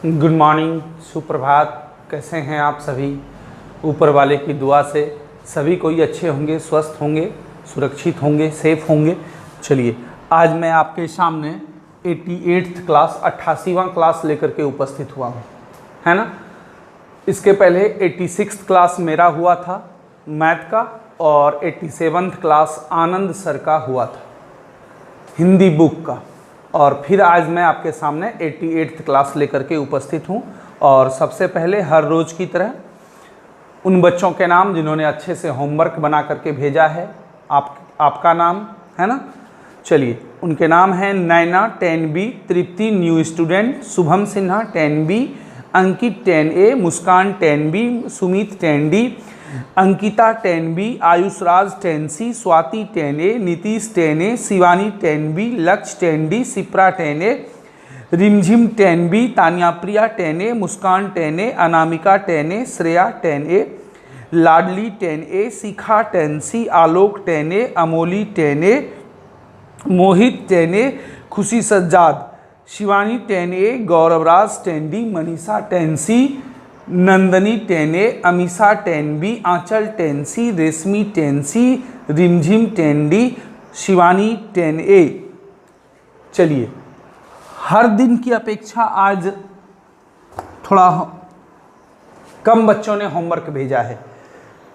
Good morning, सुप्रभात। कैसे हैं आप सभी? ऊपर वाले की दुआ से सभी कोई अच्छे होंगे, स्वस्थ होंगे, सुरक्षित होंगे, सेफ होंगे। चलिए, आज मैं आपके सामने 88th क्लास 88वां क्लास लेकर के उपस्थित हुआ हूँ, है ना। इसके पहले 86th क्लास मेरा हुआ था मैथ का और 87th क्लास आनंद सर का हुआ था हिंदी बुक का। और फिर आज मैं आपके सामने 88th क्लास लेकर के उपस्थित हूँ। और सबसे पहले हर रोज़ की तरह उन बच्चों के नाम जिन्होंने अच्छे से होमवर्क बना करके भेजा है, आपका नाम है ना। चलिए, उनके नाम हैं Naina 10B, Tripti new student, Shubham Sinha 10B, Ankit 10A, Muskan 10B, Sumit 10D, Ankita 10B, Ayush Raj 10C, Swati 10A, Nitish 10A, Shivani 10B, Lakshya 10D, Shipra 10A, रिमझिम 10B, तानिया प्रिया 10A, मुस्कान 10A, Anamika 10A, Shreya 10A, लाडली 10A, शिखा 10C, आलोक 10A, अमोली 10A, मोहित 10A, खुशी Sajjad, Shivani 10A, गौरवराज 10D, Manisha 10C, Nandini 10A, Amisha 10B, आंचल 10C, रेशमी 10C, रिमझिम 10D, Shivani 10A। चलिए, हर दिन की अपेक्षा आज थोड़ा कम बच्चों ने होमवर्क भेजा है।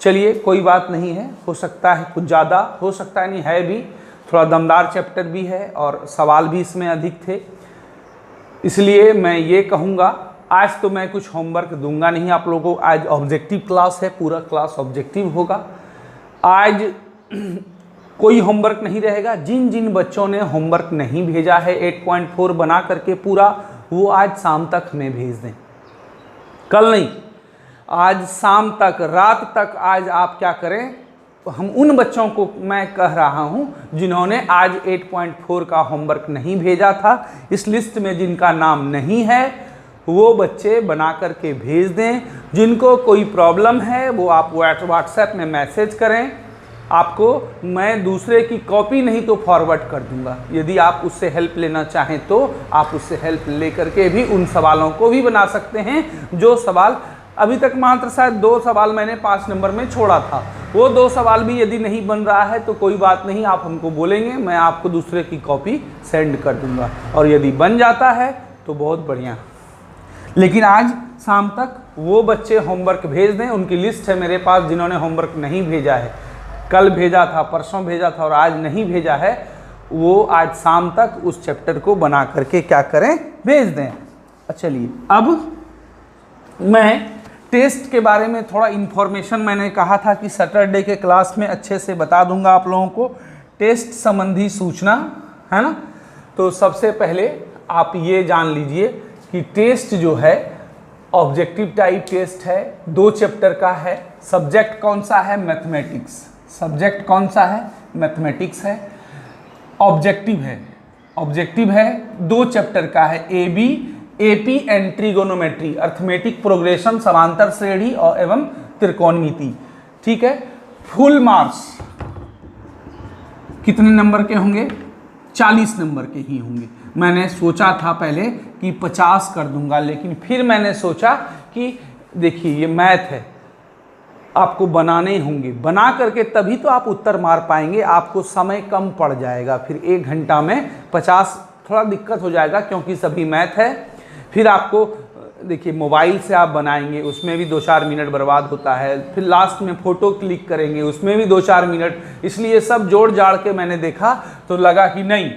चलिए, कोई बात नहीं है, हो सकता है कुछ ज़्यादा, हो सकता है नहीं, है भी थोड़ा दमदार चैप्टर भी है और सवाल भी इसमें अधिक थे। इसलिए मैं ये कहूँगा, आज तो मैं कुछ होमवर्क दूंगा नहीं आप लोगों को। आज ऑब्जेक्टिव क्लास है, पूरा क्लास ऑब्जेक्टिव होगा। आज कोई होमवर्क नहीं रहेगा। जिन जिन बच्चों ने होमवर्क नहीं भेजा है 8.4 बना करके पूरा, वो आज शाम तक हमें भेज दें। कल नहीं, आज शाम तक, रात तक आज आप क्या करें, हम उन बच्चों को मैं कह रहा हूं जिन्होंने आज 8.4 का होमवर्क नहीं भेजा था, इस लिस्ट में जिनका नाम नहीं है वो बच्चे बना करके भेज दें। जिनको कोई प्रॉब्लम है वो आप व्हाट्सएप में मैसेज करें, आपको मैं दूसरे की कॉपी नहीं तो फॉरवर्ड कर दूंगा। यदि आप उससे हेल्प लेना चाहें तो आप उससे हेल्प ले करके भी उन सवालों को भी बना सकते हैं। जो सवाल अभी तक मात्र शायद 2 सवाल मैंने 5 नंबर में छोड़ा था, वो 2 सवाल भी यदि नहीं बन रहा है तो कोई बात नहीं, आप हमको बोलेंगे, मैं आपको दूसरे की कॉपी सेंड कर दूंगा। और यदि बन जाता है तो बहुत बढ़िया। लेकिन आज शाम तक वो बच्चे होमवर्क भेज दें। उनकी लिस्ट है मेरे पास जिन्होंने होमवर्क नहीं भेजा है, कल भेजा था, परसों भेजा था और आज नहीं भेजा है, वो आज शाम तक उस चैप्टर को बना करके क्या करें, भेज दें। चलिए, अब मैं टेस्ट के बारे में थोड़ा इन्फॉर्मेशन, मैंने कहा था कि सैटरडे के क्लास में अच्छे से बता दूंगा आप लोगों को टेस्ट संबंधी सूचना, है ना। तो सबसे पहले आप ये जान लीजिए कि टेस्ट जो है ऑब्जेक्टिव टाइप टेस्ट है, 2 चैप्टर का है। सब्जेक्ट कौन सा है? मैथमेटिक्स। सब्जेक्ट कौन सा है? मैथमेटिक्स है। ऑब्जेक्टिव है 2 चैप्टर का है, AP and trigonometry, arithmetic progression, समांतर श्रेणी और एवं त्रिकोणमिति। ठीक है। फुल मार्क्स कितने नंबर के होंगे? 40 नंबर के ही होंगे। मैंने सोचा था पहले कि 50 कर दूंगा, लेकिन फिर मैंने सोचा कि देखिए ये मैथ है, आपको बनाने होंगे, बना करके तभी तो आप उत्तर मार पाएंगे। आपको समय कम पड़ जाएगा, फिर 1 घंटा में 50 थोड़ा दिक्कत हो जाएगा, क्योंकि सभी मैथ है। फिर आपको देखिए मोबाइल से आप बनाएंगे, उसमें भी 2-4 मिनट बर्बाद होता है। फिर लास्ट में फ़ोटो क्लिक करेंगे, उसमें भी 2-4 मिनट। इसलिए सब जोड़ जाड़ के मैंने देखा तो लगा कि नहीं,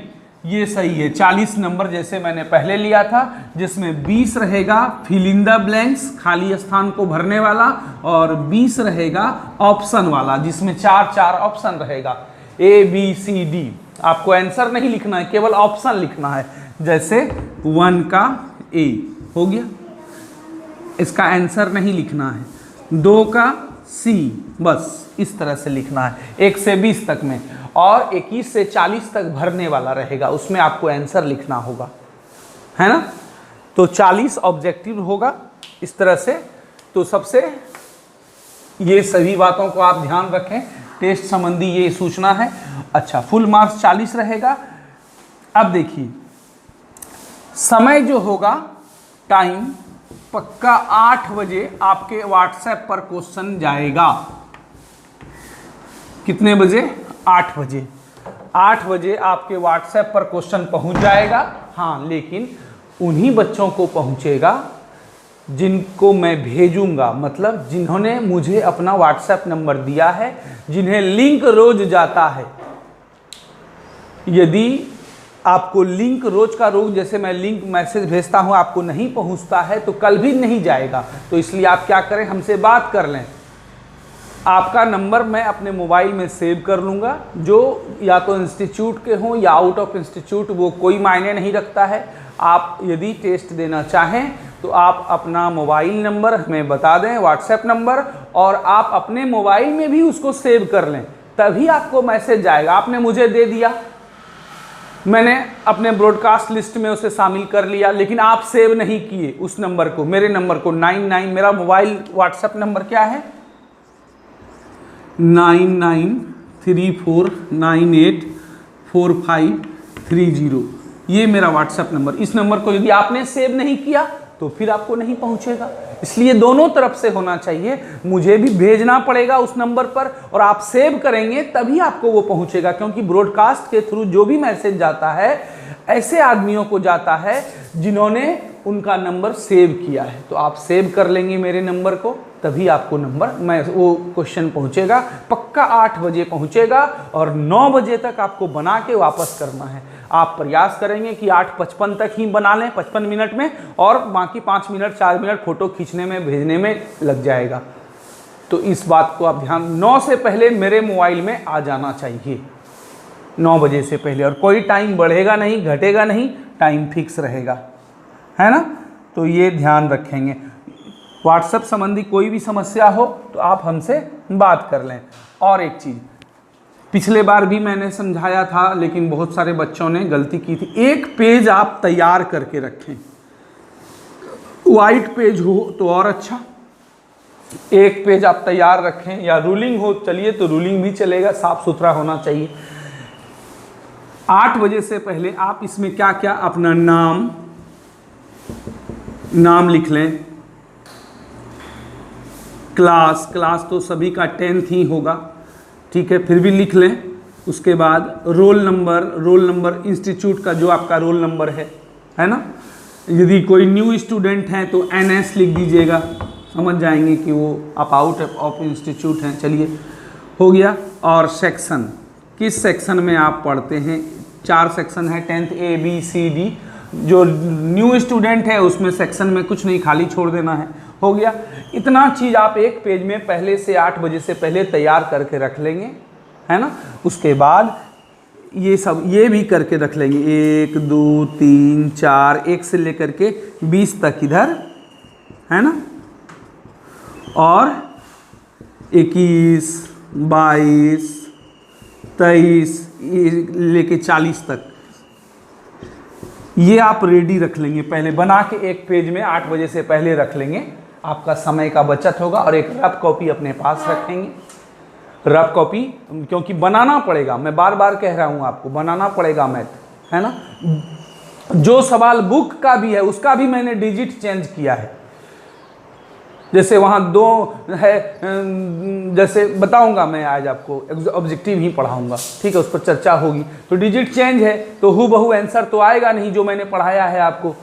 ये सही है। 40 नंबर जैसे मैंने पहले लिया था, जिसमें 20 रहेगा फिल इन द ब्लैंक्स, खाली स्थान को भरने वाला, और 20 रहेगा ऑप्शन वाला, जिसमें 4 ऑप्शन रहेगा, ABCD। आपको आंसर नहीं लिखना है, केवल ऑप्शन लिखना है। जैसे 1 का A हो गया, इसका आंसर नहीं लिखना है। 2 का C, बस इस तरह से लिखना है 1 से 20 तक में, और 21 से 40 तक भरने वाला रहेगा, उसमें आपको आंसर लिखना होगा, है ना। तो 40 ऑब्जेक्टिव होगा इस तरह से। तो सबसे ये सभी बातों को आप ध्यान रखें, टेस्ट संबंधी ये सूचना है। अच्छा, फुल मार्क्स 40 रहेगा। अब देखिए, समय जो होगा टाइम पक्का 8 बजे आपके व्हाट्सएप पर क्वेश्चन जाएगा। कितने बजे? 8 बजे। 8 बजे आपके व्हाट्सएप पर क्वेश्चन पहुंच जाएगा। हाँ, लेकिन उन्हीं बच्चों को पहुंचेगा जिनको मैं भेजूंगा, मतलब जिन्होंने मुझे अपना व्हाट्सएप नंबर दिया है, जिन्हें लिंक रोज जाता है। यदि आपको लिंक रोज का रोज, जैसे मैं लिंक मैसेज भेजता हूं, आपको नहीं पहुंचता है तो कल भी नहीं जाएगा। तो इसलिए आप क्या करें, हमसे बात कर लें। आपका नंबर मैं अपने मोबाइल में सेव कर लूँगा, जो या तो इंस्टीट्यूट के हों या आउट ऑफ इंस्टीट्यूट, वो कोई मायने नहीं रखता है। आप यदि टेस्ट देना चाहें तो आप अपना मोबाइल नंबर हमें बता दें, व्हाट्सएप नंबर, और आप अपने मोबाइल में भी उसको सेव कर लें, तभी आपको मैसेज जाएगा। आपने मुझे दे दिया, मैंने अपने ब्रॉडकास्ट लिस्ट में उसे शामिल कर लिया, लेकिन आप सेव नहीं किए उस नंबर को, मेरे नंबर को 99, मेरा मोबाइल व्हाट्सएप नंबर क्या है 9934984530। ये मेरा व्हाट्सएप नंबर। इस नंबर को यदि आपने सेव नहीं किया तो फिर आपको नहीं पहुंचेगा। इसलिए दोनों तरफ से होना चाहिए, मुझे भी भेजना पड़ेगा उस नंबर पर और आप सेव करेंगे तभी आपको वो पहुंचेगा, क्योंकि ब्रॉडकास्ट के थ्रू जो भी मैसेज जाता है ऐसे आदमियों को जाता है जिन्होंने उनका नंबर सेव किया है। तो आप सेव कर लेंगे मेरे नंबर को, तभी आपको नंबर वो क्वेश्चन पहुंचेगा। पक्का 8 बजे पहुंचेगा और 9 बजे तक आपको बना के वापस करना है। आप प्रयास करेंगे कि 8:55 तक ही बना लें, 55 मिनट में, और बाकी 5 मिनट 4 मिनट फ़ोटो खींचने में भेजने में लग जाएगा। तो इस बात को आप ध्यान, 9 से पहले मेरे मोबाइल में आ जाना चाहिए, 9 बजे से पहले। और कोई टाइम बढ़ेगा नहीं, घटेगा नहीं, टाइम फिक्स रहेगा, है ना। तो ये ध्यान रखेंगे। व्हाट्सएप संबंधी कोई भी समस्या हो तो आप हमसे बात कर लें। और एक चीज़, पिछले बार भी मैंने समझाया था, लेकिन बहुत सारे बच्चों ने गलती की थी। एक पेज आप तैयार करके रखें, वाइट पेज हो तो और अच्छा। एक पेज आप तैयार रखें, या रूलिंग हो चलिए तो रूलिंग भी चलेगा, साफ सुथरा होना चाहिए। 8 बजे से पहले आप इसमें क्या क्या, अपना नाम लिख लें, क्लास तो सभी का 10th ही होगा, ठीक है, फिर भी लिख लें। उसके बाद रोल नंबर इंस्टीट्यूट का जो आपका रोल नंबर है ना। यदि कोई न्यू स्टूडेंट हैं तो NS लिख दीजिएगा, समझ जाएंगे कि वो आप आउट ऑफ इंस्टीट्यूट हैं। चलिए, हो गया। और सेक्शन, किस सेक्शन में आप पढ़ते हैं, 4 सेक्शन है, 10th A B C D। जो न्यू स्टूडेंट है उसमें सेक्शन में कुछ नहीं, खाली छोड़ देना है। हो गया। इतना चीज़ आप एक पेज में पहले से 8 बजे से पहले तैयार करके रख लेंगे, है ना। उसके बाद ये सब ये भी करके रख लेंगे, 1 2 3 4, 1 से लेकर के 20 तक इधर, है ना। और 21 22 23 लेके 40 तक ये आप रेडी रख लेंगे, पहले बना के एक पेज में 8 बजे से पहले रख लेंगे। आपका समय का बचत होगा। और एक रफ कॉपी अपने पास रखेंगे, रफ कॉपी, क्योंकि बनाना पड़ेगा। मैं बार बार कह रहा हूँ आपको, बनाना पड़ेगा मैथ, है ना। जो सवाल बुक का भी है उसका भी मैंने डिजिट चेंज किया है। जैसे वहाँ 2 है, जैसे बताऊंगा मैं आज आपको, ऑब्जेक्टिव ही पढ़ाऊंगा, ठीक है, उस पर चर्चा होगी। तो डिजिट चेंज है तो हूबहू आंसर तो आएगा नहीं जो मैंने पढ़ाया है आपको,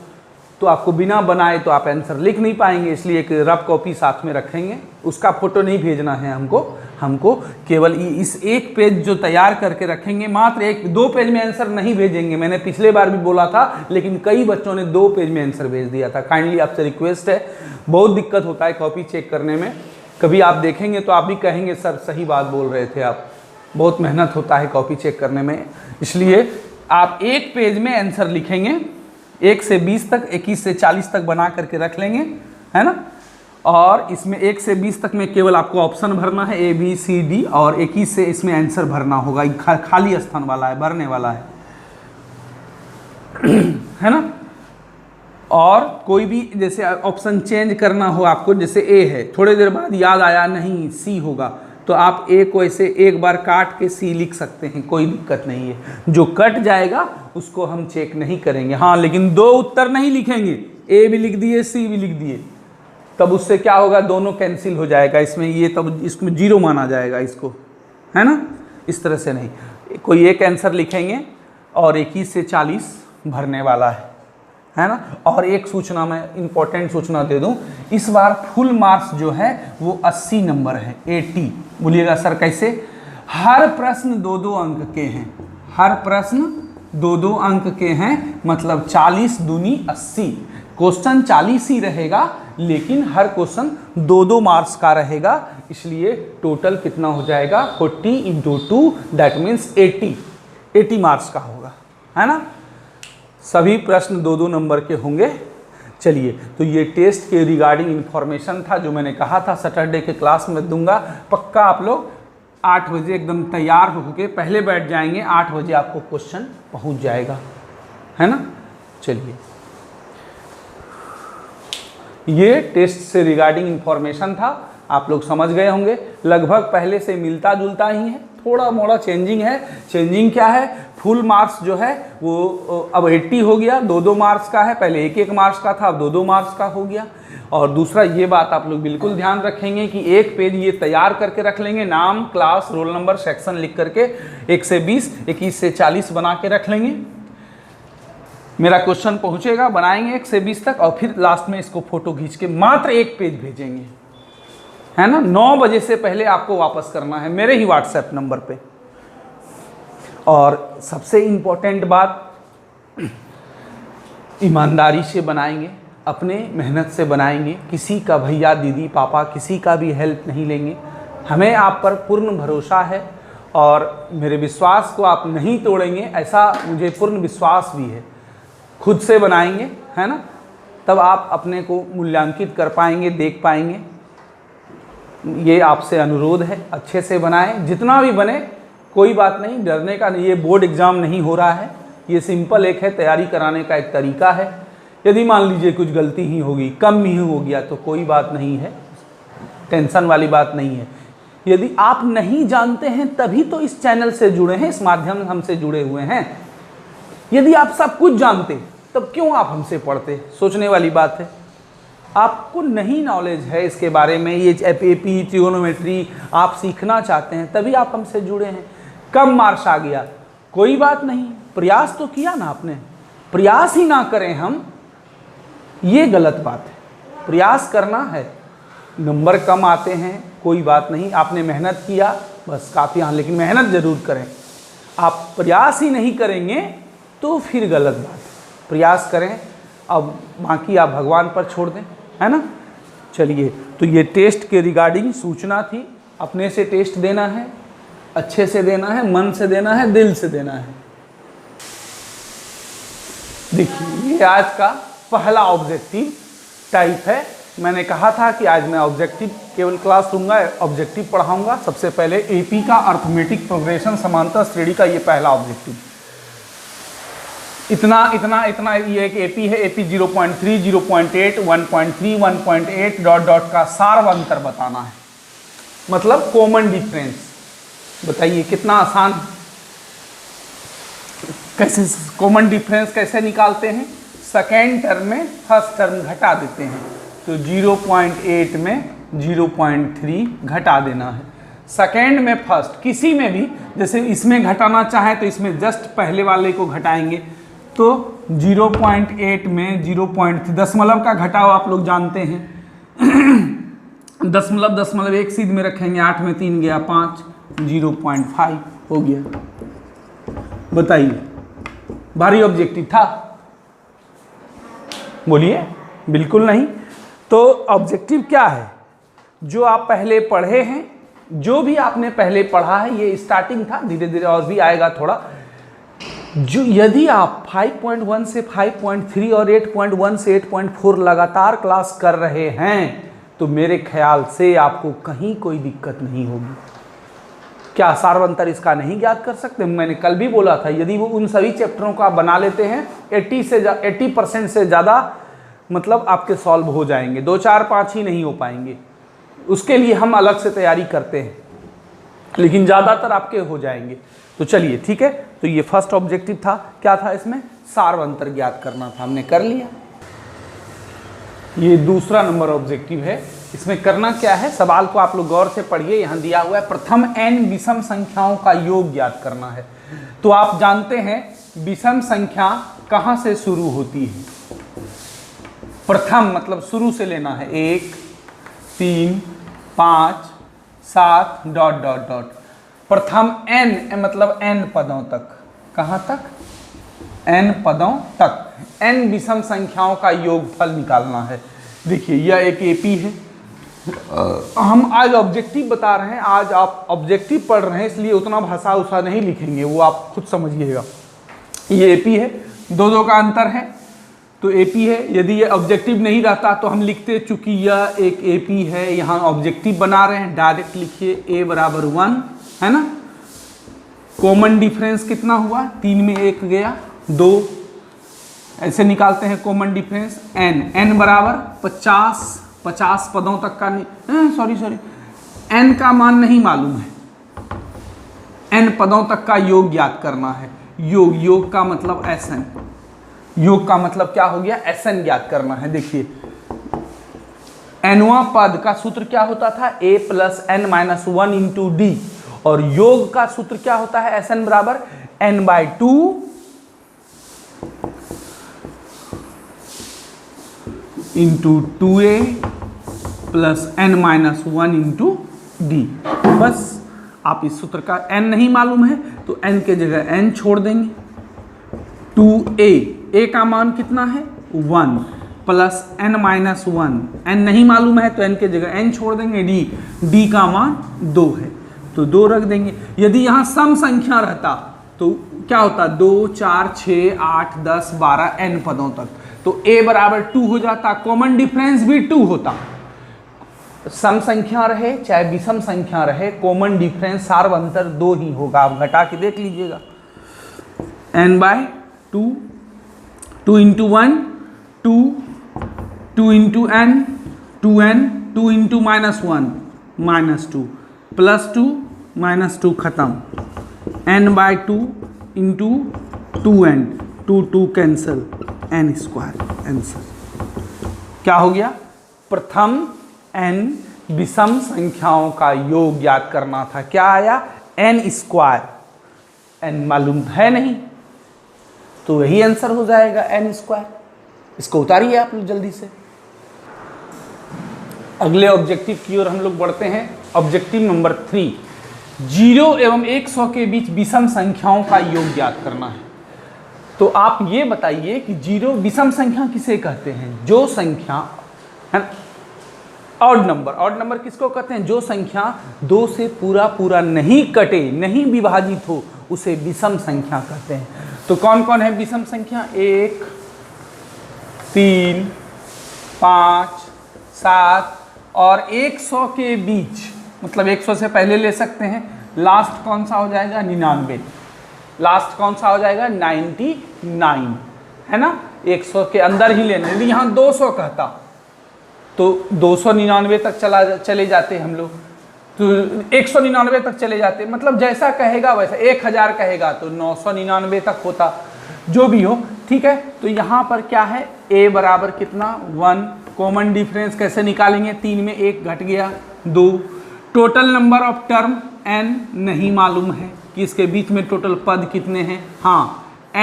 तो आपको बिना बनाए तो आप आंसर लिख नहीं पाएंगे। इसलिए एक रफ कॉपी साथ में रखेंगे, उसका फोटो नहीं भेजना है हमको केवल इस एक पेज जो तैयार करके रखेंगे, मात्र 1-2 पेज में आंसर नहीं भेजेंगे। मैंने पिछले बार भी बोला था, लेकिन कई बच्चों ने 2 पेज में आंसर भेज दिया था। काइंडली आपसे रिक्वेस्ट है, बहुत दिक्कत होता है कॉपी चेक करने में। कभी आप देखेंगे तो आप भी कहेंगे सर सही बात बोल रहे थे आप, बहुत मेहनत होता है कॉपी चेक करने में। इसलिए आप एक पेज में आंसर लिखेंगे, 1 से 20 तक, 21 से 40 तक बना करके रख लेंगे, है ना। और इसमें 1 से 20 तक में केवल आपको ऑप्शन भरना है A B C D, और 21 से इसमें आंसर भरना होगा, खाली स्थान वाला है, भरने वाला है ना। और कोई भी जैसे ऑप्शन चेंज करना हो आपको, जैसे A है, थोड़ी देर बाद याद आया नहीं C होगा, तो आप A को ऐसे एक बार काट के C लिख सकते हैं, कोई दिक्कत नहीं है। जो कट जाएगा उसको हम चेक नहीं करेंगे। हाँ, लेकिन 2 उत्तर नहीं लिखेंगे, ए भी लिख दिए, सी भी लिख दिए, तब उससे क्या होगा, दोनों कैंसिल हो जाएगा इसमें, ये तब इसमें 0 माना जाएगा इसको, है ना। इस तरह से नहीं, कोई एक आंसर लिखेंगे और 21 से 40 भरने वाला है ना। और एक सूचना मैं इंपॉर्टेंट सूचना दे दूं, इस बार फुल मार्क्स जो है वो 80 नंबर है, 80। बोलिएगा सर कैसे? हर प्रश्न 2-2 अंक के हैं, हर प्रश्न 2-2 अंक के हैं, मतलब 40 दूनी 80। क्वेश्चन 40 ही रहेगा, लेकिन हर क्वेश्चन 2-2 मार्क्स का रहेगा, इसलिए टोटल कितना हो जाएगा, 40 × 2 दैट मीन्स 80 मार्क्स का होगा, है ना। सभी प्रश्न 2-2 नंबर के होंगे। चलिए, तो ये टेस्ट के रिगार्डिंग इन्फॉर्मेशन था जो मैंने कहा था सैटरडे के क्लास में दूंगा। पक्का आप लोग 8 बजे एकदम तैयार होकर पहले बैठ जाएंगे, 8 बजे आपको क्वेश्चन पहुंच जाएगा, है ना। चलिए, ये टेस्ट से रिगार्डिंग इन्फॉर्मेशन था, आप लोग समझ गए होंगे। लगभग पहले से मिलता जुलता ही है, थोड़ा मोड़ा चेंजिंग है। चेंजिंग क्या है, फुल मार्क्स जो है वो अब 80 हो गया, 2-2 मार्क्स का है, पहले 1-1 मार्क्स का था, अब 2-2 मार्क्स का हो गया। और दूसरा ये बात आप लोग बिल्कुल ध्यान रखेंगे कि एक पेज ये तैयार करके रख लेंगे, नाम, क्लास, रोल नंबर, सेक्शन लिख करके 1 से 20, 21 से 40 बना के रख लेंगे। मेरा क्वेश्चन पहुंचेगा, बनाएंगे 1 से 20 तक, और फिर लास्ट में इसको फोटो खींच के मात्र 1 पेज भेजेंगे, है ना। 9 बजे से पहले आपको वापस करना है मेरे ही व्हाट्सएप नंबर पे। और सबसे इम्पोर्टेंट बात, ईमानदारी से बनाएंगे, अपने मेहनत से बनाएंगे, किसी का भैया दीदी पापा किसी का भी हेल्प नहीं लेंगे। हमें आप पर पूर्ण भरोसा है और मेरे विश्वास को आप नहीं तोड़ेंगे, ऐसा मुझे पूर्ण विश्वास भी है। खुद से बनाएंगे, है ना, तब आप अपने को मूल्यांकित कर पाएंगे, देख पाएंगे। ये आपसे अनुरोध है, अच्छे से बनाएं, जितना भी बने, कोई बात नहीं, डरने का नहीं। ये बोर्ड एग्ज़ाम नहीं हो रहा है, ये सिंपल एक है, तैयारी कराने का एक तरीका है। यदि मान लीजिए कुछ गलती ही होगी, कम ही हो गया, तो कोई बात नहीं है, टेंशन वाली बात नहीं है। यदि आप नहीं जानते हैं तभी तो इस चैनल से जुड़े हैं, इस माध्यम हमसे जुड़े हुए हैं। यदि आप सब कुछ जानते तब क्यों आप हमसे पढ़ते? सोचने वाली बात है। आपको नहीं नॉलेज है इसके बारे में, ये एपी ट्रिगोनोमेट्री आप सीखना चाहते हैं, तभी आप हमसे जुड़े हैं। कम मार्क्स आ गया, कोई बात नहीं, प्रयास तो किया ना आपने। प्रयास ही ना करें हम, ये गलत बात है। प्रयास करना है, नंबर कम आते हैं कोई बात नहीं, आपने मेहनत किया बस काफ़ी, हाँ, लेकिन मेहनत ज़रूर करें। आप प्रयास ही नहीं करेंगे तो फिर गलत बात है। प्रयास करें, अब बाकी आप भगवान पर छोड़ दें, है ना। चलिए, तो ये टेस्ट के रिगार्डिंग सूचना थी। अपने से टेस्ट देना है, अच्छे से देना है, मन से देना है, दिल से देना है। देखिए, ये आज का पहला ऑब्जेक्टिव टाइप है। मैंने कहा था कि आज मैं ऑब्जेक्टिव केवल क्लास लूँगा, ऑब्जेक्टिव पढ़ाऊँगा। सबसे पहले एपी का अर्थमेटिक प्रोग्रेशन समांतर श्रेणी का ये पहला ऑब्जेक्टिव। इतना ये एक एपी है, एपी 0.3, 0.8, 1.3, 1.8 डॉट का सार्वंतर बताना है, मतलब कॉमन डिफरेंस। बताइए कितना आसान। कैसे कॉमन डिफरेंस कैसे निकालते हैं? सेकेंड टर्म में फर्स्ट टर्म घटा देते हैं, तो 0.8 में 0.3 घटा देना है। सेकेंड में फर्स्ट, किसी में भी, जैसे इसमें घटाना चाहे तो इसमें जस्ट पहले वाले को घटाएंगे, तो 0.8 में 0.3, दशमलव का घटाव आप लोग जानते हैं। दशमलव एक सीध में रखेंगे, 8 में 3 गया 5, 0.5 हो गया। बताइए, भारी ऑब्जेक्टिव था? बोलिए, बिल्कुल नहीं। तो ऑब्जेक्टिव क्या है? जो आप पहले पढ़े हैं, जो भी आपने पहले पढ़ा है, ये स्टार्टिंग था, धीरे धीरे और भी आएगा थोड़ा। जो यदि आप 5.1 से 5.3 और 8.1 से 8.4 लगातार क्लास कर रहे हैं, तो मेरे ख्याल से आपको कहीं कोई दिक्कत नहीं होगी। क्या सार्वंतर इसका नहीं ज्ञात कर सकते? मैंने कल भी बोला था, यदि वो उन सभी चैप्टरों को आप बना लेते हैं, 80% से ज़्यादा मतलब आपके सॉल्व हो जाएंगे। 2, 4, 5 ही नहीं हो पाएंगे, उसके लिए हम अलग से तैयारी करते हैं, लेकिन ज़्यादातर आपके हो जाएंगे। तो चलिए, ठीक है। तो ये फर्स्ट ऑब्जेक्टिव था। क्या था इसमें? सार्वंतर ज्ञात करना था, हमने कर लिया। ये दूसरा नंबर ऑब्जेक्टिव है। इसमें करना क्या है, सवाल को आप लोग गौर से पढ़िए। यहाँ दिया हुआ है प्रथम n विषम संख्याओं का योग ज्ञात करना है। तो आप जानते हैं विषम संख्या कहाँ से शुरू होती है। प्रथम मतलब शुरू से लेना है, 1 3 5 7 डॉट डॉट डॉट। प्रथम n मतलब n पदों तक, कहाँ तक, n पदों तक n विषम संख्याओं का योगफल निकालना है। देखिए यह एक एपी है। हम आज ऑब्जेक्टिव बता रहे हैं, आज आप ऑब्जेक्टिव पढ़ रहे हैं, इसलिए उतना भाषा उषा नहीं लिखेंगे, वो आप खुद समझिएगा। ये एपी है, दो का अंतर है तो एपी है। यदि ये ऑब्जेक्टिव नहीं रहता तो हम लिखते, चूंकि यह एक एपी है, यहाँ ऑब्जेक्टिव बना रहे हैं, डायरेक्ट लिखिए a बराबर 1, है ना। कॉमन डिफरेंस कितना हुआ, 3 में 1 गया 2, ऐसे निकालते हैं कॉमन डिफरेंस। n बराबर 50 पदों तक का सॉरी n का मान नहीं मालूम है, n पदों तक का योग ज्ञात करना है। योग का मतलब Sn, योग का मतलब क्या हो गया, Sn ज्ञात करना है। देखिए nवां पद का सूत्र क्या होता था, a plus n minus 1 into D, और योग का सूत्र क्या होता है, Sn बराबर n/2 into 2a plus n minus 1 into D. बस आप इस सूत्र का n नहीं मालूम है तो n के जगह n छोड़ देंगे। 2a का मान कितना है 1 प्लस n माइनस 1, n नहीं मालूम है तो n के जगह n छोड़ देंगे। d का मान 2 है तो 2 रख देंगे। यदि यहाँ सम संख्या रहता तो क्या होता, 2 4 6 8 10 12 n पदों तक, तो a बराबर 2 हो जाता, कॉमन डिफरेंस भी 2 होता। सम संख्या रहे चाहे विषम संख्या रहे, कॉमन डिफरेंस सार्वंतर 2 ही होगा। आप घटा के देख लीजिएगा, n/2, 2 into 1 2, 2 into n 2n, 2 into minus 1 -2, plus 2 -2 खत्म, n/2 into 2n, 2 cancel, n square answer. क्या हो गया, प्रथम n विषम संख्याओं का योग ज्ञात करना था। क्या आया, n स्क्वायर, n मालूम है नहीं तो वही आंसर हो जाएगा n स्क्वायर। इसको उतारिए आप लोग जल्दी से। अगले ऑब्जेक्टिव की ओर हम लोग बढ़ते हैं। ऑब्जेक्टिव नंबर 3, 0 एवं 100 के बीच विषम संख्याओं का योग ज्ञात करना है। तो आप ये बताइए कि 0 विषम संख्या किसे कहते हैं, जो संख्या है ऑड नंबर किसको कहते हैं, जो संख्या 2 से पूरा नहीं कटे, नहीं विभाजित हो, उसे विषम संख्या कहते हैं। तो कौन कौन है विषम संख्या, 1 3 5 7 और 100 के बीच, मतलब 100 से पहले ले सकते हैं। लास्ट कौन सा हो जाएगा, 99। लास्ट कौन सा हो जाएगा, 99, है ना। 100 के अंदर ही लेना। यदि यहाँ 200 कहता तो 299 तक चले जाते हम लोग, तो 199 तक चले जाते, मतलब जैसा कहेगा वैसा। 1000 कहेगा तो 999 तक होता, जो भी हो, ठीक है। तो यहाँ पर क्या है, a बराबर कितना 1, कॉमन डिफरेंस कैसे निकालेंगे, 3 में 1 घट गया 2, total number of term n नहीं मालूम है कि इसके बीच में टोटल पद कितने हैं। हाँ,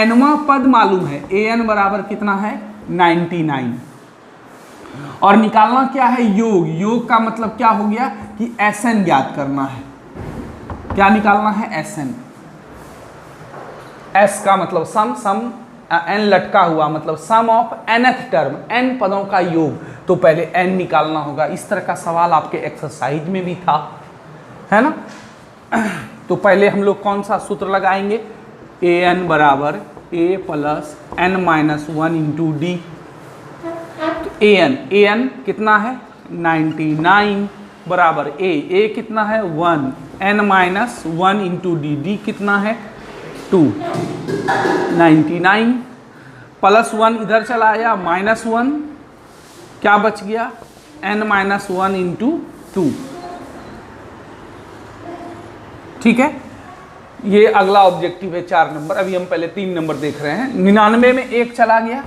nवां पद मालूम है, an बराबर कितना है 99। और निकालना क्या है, योग का मतलब क्या हो गया कि Sn ज्ञात करना है। क्या निकालना है, Sn। S का मतलब सम n लटका हुआ, मतलब सम ऑफ nth टर्म, n पदों का योग। तो पहले n निकालना होगा। इस तरह का सवाल आपके एक्सरसाइज में भी था, है ना। तो पहले हम लोग कौन सा सूत्र लगाएंगे, an बराबर a plus n minus 1 into D. तो an कितना है 99 बराबर a कितना है 1, n माइनस 1 इंटू डी कितना है 2, 99 प्लस 1 इधर चला आया -1, क्या बच गया n माइनस 1 इंटू 2। ठीक है, ये अगला ऑब्जेक्टिव है 4 नंबर। अभी हम पहले 3 नंबर देख रहे हैं। 99 में 1 चला गया,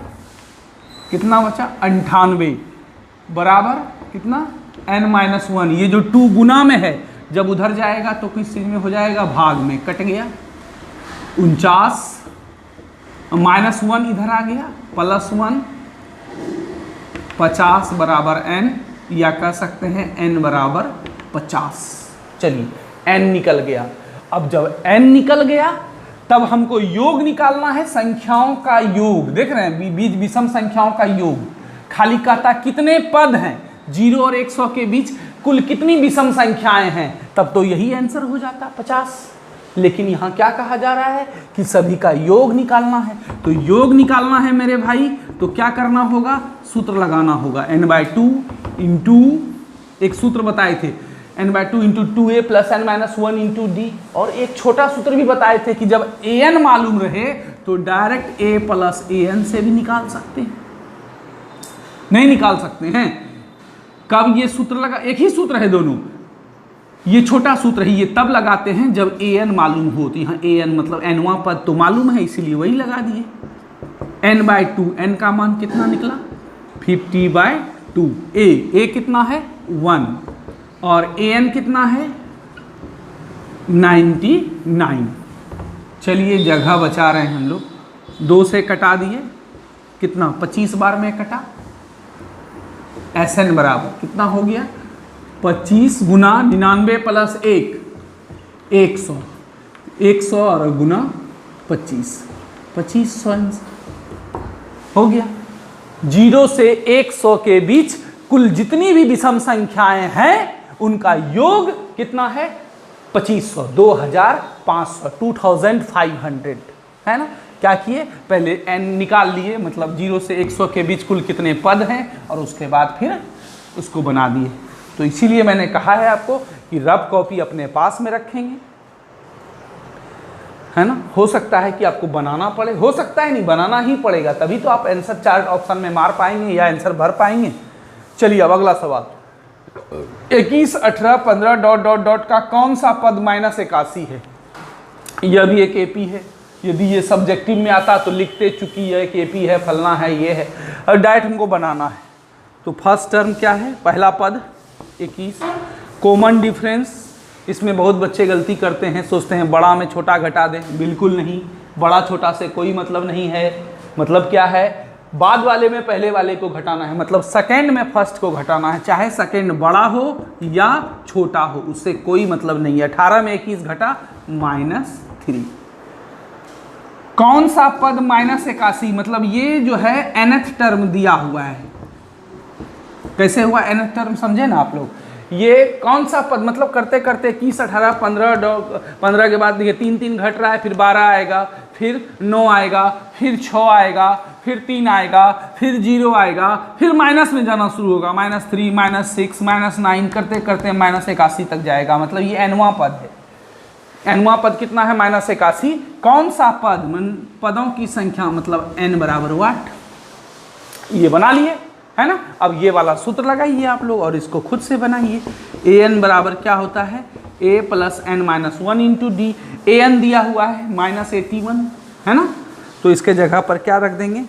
कितना बचा 98। बराबर कितना n-1। ये जो 2 गुना में है, जब उधर जाएगा तो किस चीज में हो जाएगा, भाग में, कट गया 49 -1 इधर आ गया +1 50 बराबर n, या कह सकते हैं n बराबर 50। चलिए n निकल गया। अब जब n निकल गया तब हमको योग निकालना है, संख्याओं का योग। देख रहे हैं बीच विषम संख्याओं का योग। खाली कहता कितने पद हैं 0 और 100 के बीच, कुल कितनी विषम संख्याएं हैं, तब तो यही आंसर हो जाता 50। लेकिन यहाँ क्या कहा जा रहा है कि सभी का योग निकालना है। तो योग निकालना है मेरे भाई, तो क्या करना होगा, सूत्र लगाना होगा n/2 इंटू, एक सूत्र बताए थे n/2 into 2a plus n-1 into d, और एक छोटा सूत्र भी बताए थे कि जब an मालूम रहे तो डायरेक्ट a प्लस an से भी निकाल सकते हैं। नहीं निकाल सकते हैं, कब ये सूत्र लगा, एक ही सूत्र है दोनों, ये छोटा सूत्र है, ये तब लगाते हैं जब an मालूम हो। तो यहाँ an मतलब nवां पद तो मालूम है, इसीलिए वही लगा दिए। n/2, n का मान कितना निकला 50/2, a कितना है 1, और an कितना है 99। चलिए जगह बचा रहे हैं हम लोग, 2 से कटा दिए, कितना 25 बार में कटा, Sn बराबर कितना हो गया 25 गुना 99 प्लस 1 100, 100 और गुना 2500 हो गया। 0 से 100 के बीच कुल जितनी भी विषम संख्याएं हैं उनका योग कितना है 2500, 2500, 2500 है ना। क्या किए, पहले n निकाल लिए, मतलब 0 से 100 के बीच कुल कितने पद हैं, और उसके बाद फिर उसको बना दिए। तो इसीलिए मैंने कहा है आपको कि रफ कॉपी अपने पास में रखेंगे, है ना। हो सकता है कि आपको बनाना पड़े, हो सकता है नहीं बनाना ही पड़ेगा, तभी तो आप आंसर चार्ट ऑप्शन में मार पाएंगे या आंसर भर पाएंगे। चलिए अब अगला सवाल, 21, 18, 15 डॉट डॉट डॉट का कौन सा पद -81 है। यह भी एक एपी है, यदि ये सब्जेक्टिव में आता तो लिखते चूंकि यह एक एपी है, फलना है, ये है, और डायरेक्ट हमको बनाना है। तो फर्स्ट टर्म क्या है, पहला पद 21, कॉमन डिफरेंस। इसमें बहुत बच्चे गलती करते हैं, सोचते हैं बड़ा में छोटा घटा दें, बिल्कुल नहीं, बड़ा छोटा से कोई मतलब नहीं है। मतलब क्या है, बाद वाले में पहले वाले को घटाना है, मतलब सेकेंड में फर्स्ट को घटाना है, चाहे सेकेंड बड़ा हो या छोटा हो, उससे कोई मतलब नहीं है। 18 में 21 घटा -3। कौन सा पद -81, मतलब ये जो है nth टर्म दिया हुआ है। कैसे हुआ nth टर्म, समझे ना आप लोग। ये कौन सा पद, मतलब करते करते 21, 18, 15 के बाद ये 3 घट रहा है, फिर 12 आएगा, फिर 9 आएगा, फिर 6 आएगा, फिर 3 आएगा, फिर 0 आएगा, फिर माइनस में जाना शुरू होगा, -3, -6, -9 करते करते -81 तक जाएगा। मतलब ये nवां पद है। nवां पद कितना है -81। कौन सा पद, पदों की संख्या, मतलब n बराबर 8। ये बना लिए, है ना। अब ये वाला सूत्र लगाइए आप लोग और इसको खुद से बनाइए। an बराबर क्या होता है, a plus n-1 into D. an दिया हुआ है -81, है ना, तो इसके जगह पर क्या रख देंगे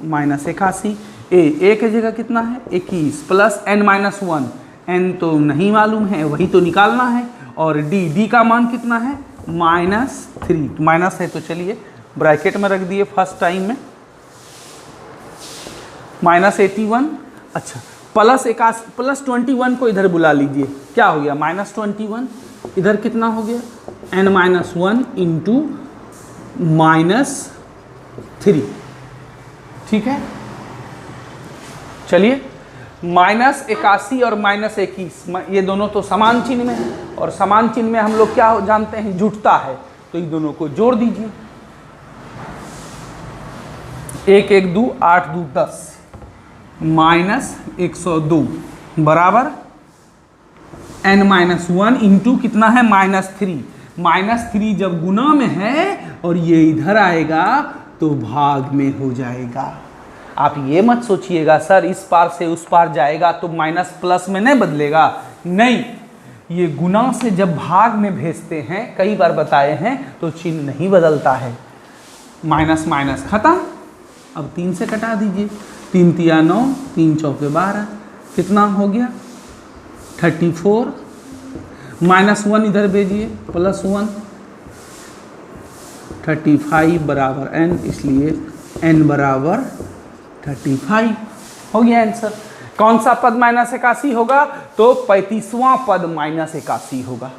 -81। a की जगह कितना है 21 प्लस n-1, n तो नहीं मालूम है, वही तो निकालना है, और d का मान कितना है -3, माइनस है तो चलिए ब्रैकेट में रख दिए फर्स्ट टाइम में -81। अच्छा, प्लस 21 को इधर बुला लीजिए, क्या हो गया -21, इधर कितना हो गया n-1 इंटू -3, ठीक है। चलिए -81 और -21 ये दोनों तो समान चिन्ह में है, और समान चिन्ह में हम लोग क्या जानते हैं, जुटता है, तो इन दोनों को जोड़ दीजिए। 1 1 2 8 2 10 -102 बराबर n-1 इंटू कितना है -3। -3 जब गुना में है और ये इधर आएगा तो भाग में हो जाएगा। आप ये मत सोचिएगा सर इस पार से उस पार जाएगा तो माइनस प्लस में नहीं बदलेगा, नहीं, ये गुना से जब भाग में भेजते हैं, कई बार बताए हैं, तो चिन्ह नहीं बदलता है। माइनस माइनस खत्म। अब 3 से कटा दीजिए, 3 तिया 9, 3 चौके 12, कितना हो गया 34, -1 इधर भेजिए +1, 35 बराबर n, इसलिए n बराबर 35 हो गया आंसर। कौन सा पद -81 होगा? तो 35वां पद -81 होगा।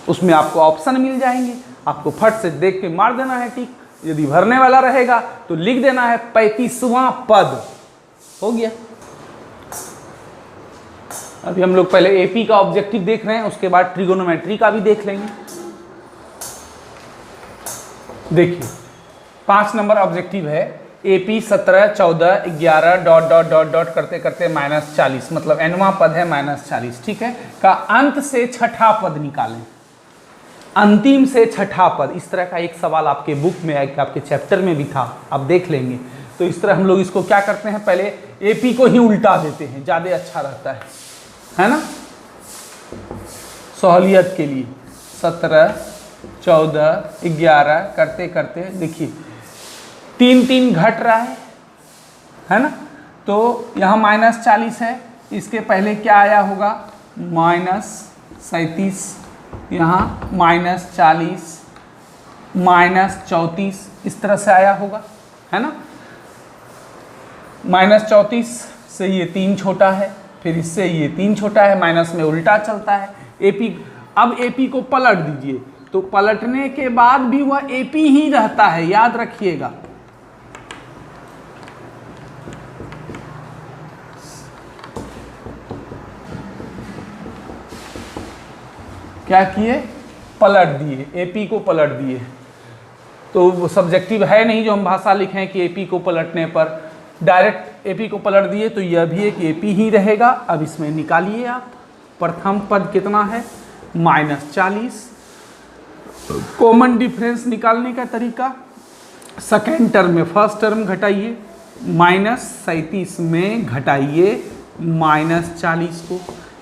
उसमें आपको ऑप्शन मिल जाएंगे, आपको फट से देख के मार देना है टिक। यदि भरने वाला रहेगा तो लिख देना है 35वां पद। हो गया। अभी हम लोग पहले एपी का ऑब्जेक्टिव देख रहे हैं, उसके बाद ट्रिगोनोमेट्री का भी देख लेंगे। देखिए 5 नंबर ऑब्जेक्टिव है, AP 17, 14, 11 dot dot dot dot करते करते -40, मतलब nवां पद है -40, ठीक है, का अंत से छठा पद निकालें। अंतिम से छठा पद, इस तरह का एक सवाल आपके बुक में है, आपके चैप्टर में भी था, आप देख लेंगे। तो इस तरह हम लोग इसको क्या करते हैं, पहले एपी को ही उल्टा देते हैं, ज़्यादा अच्छा रहता है ना, सहूलियत के लिए। 17, 14, 11 करते करते देखिए 3 घट रहा है ना, तो यहाँ -40 है, इसके पहले क्या आया होगा -37, यहाँ -40, -34, इस तरह से आया होगा, है ना। -34 से ये 3 छोटा है, फिर इससे ये 3 छोटा है, माइनस में उल्टा चलता है। एपी, अब एपी को पलट दीजिए, तो पलटने के बाद भी वह एपी ही रहता है, याद रखिएगा। क्या किए, पलट दिए, एपी को पलट दिए। तो वो सब्जेक्टिव है नहीं जो हम भाषा लिखें कि एपी को पलटने पर, डायरेक्ट एपी को पलट दिए तो यह भी एक एपी ही रहेगा। अब इसमें निकालिए आप, प्रथम पद कितना है -40, कॉमन डिफरेंस निकालने का तरीका, सेकेंड टर्म में फर्स्ट टर्म घटाइए, -37 में घटाइए -40 को,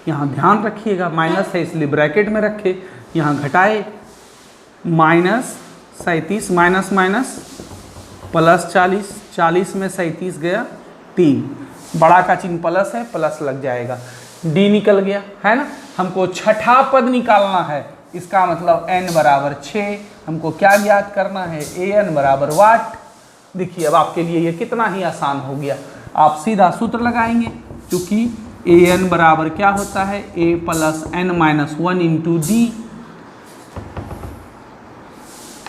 यहाँ ध्यान रखिएगा माइनस है इसलिए ब्रैकेट में रखे, यहाँ घटाए -37 माइनस माइनस +40, 40 में 37 गया 3, बड़ा का चिन्ह प्लस है, प्लस लग जाएगा, डी निकल गया, है ना। हमको छठा पद निकालना है, इसका मतलब n बराबर 6, हमको क्या ज्ञात करना है, an बराबर वाट। देखिए अब आपके लिए ये कितना ही आसान हो गया, आप सीधा सूत्र लगाएंगे, क्योंकि an बराबर क्या होता है, a + n - 1 × d,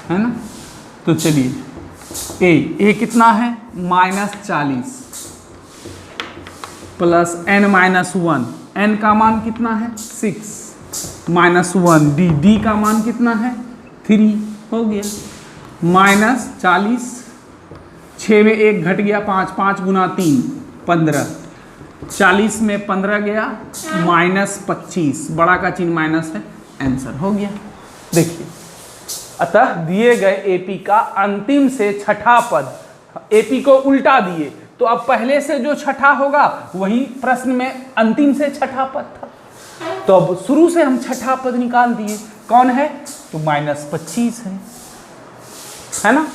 है ना। तो चलिए a कितना है -40 + n - 1, n का मान कितना है 6 -1 d का मान कितना है 3, हो गया -40, 6 में 1 घट गया 5, 5 × 3 15, 40 में 15 गया -25, बड़ा का चिन्ह माइनस है, आंसर हो गया। देखिए अतः दिए गए एपी का अंतिम से छठा पद, एपी को उल्टा दिए तो अब पहले से जो छठा होगा वही प्रश्न में अंतिम से छठा पद था, तो अब शुरू से हम छठा पद निकाल दिए, कौन है तो -25 है ना।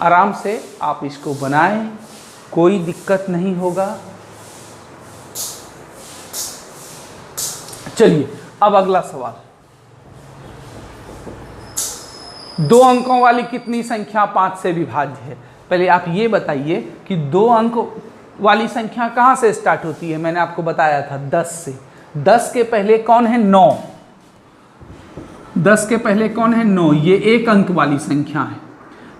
आराम से आप इसको बनाएं, कोई दिक्कत नहीं होगा। चलिए अब अगला सवाल, 2 अंकों वाली कितनी संख्या 5 से विभाज्य है। पहले आप ये बताइए कि 2 अंक वाली संख्या कहाँ से स्टार्ट होती है, मैंने आपको बताया था 10 से। 10 के पहले कौन है 9, 10 के पहले कौन है 9, ये 1 अंक वाली संख्या है,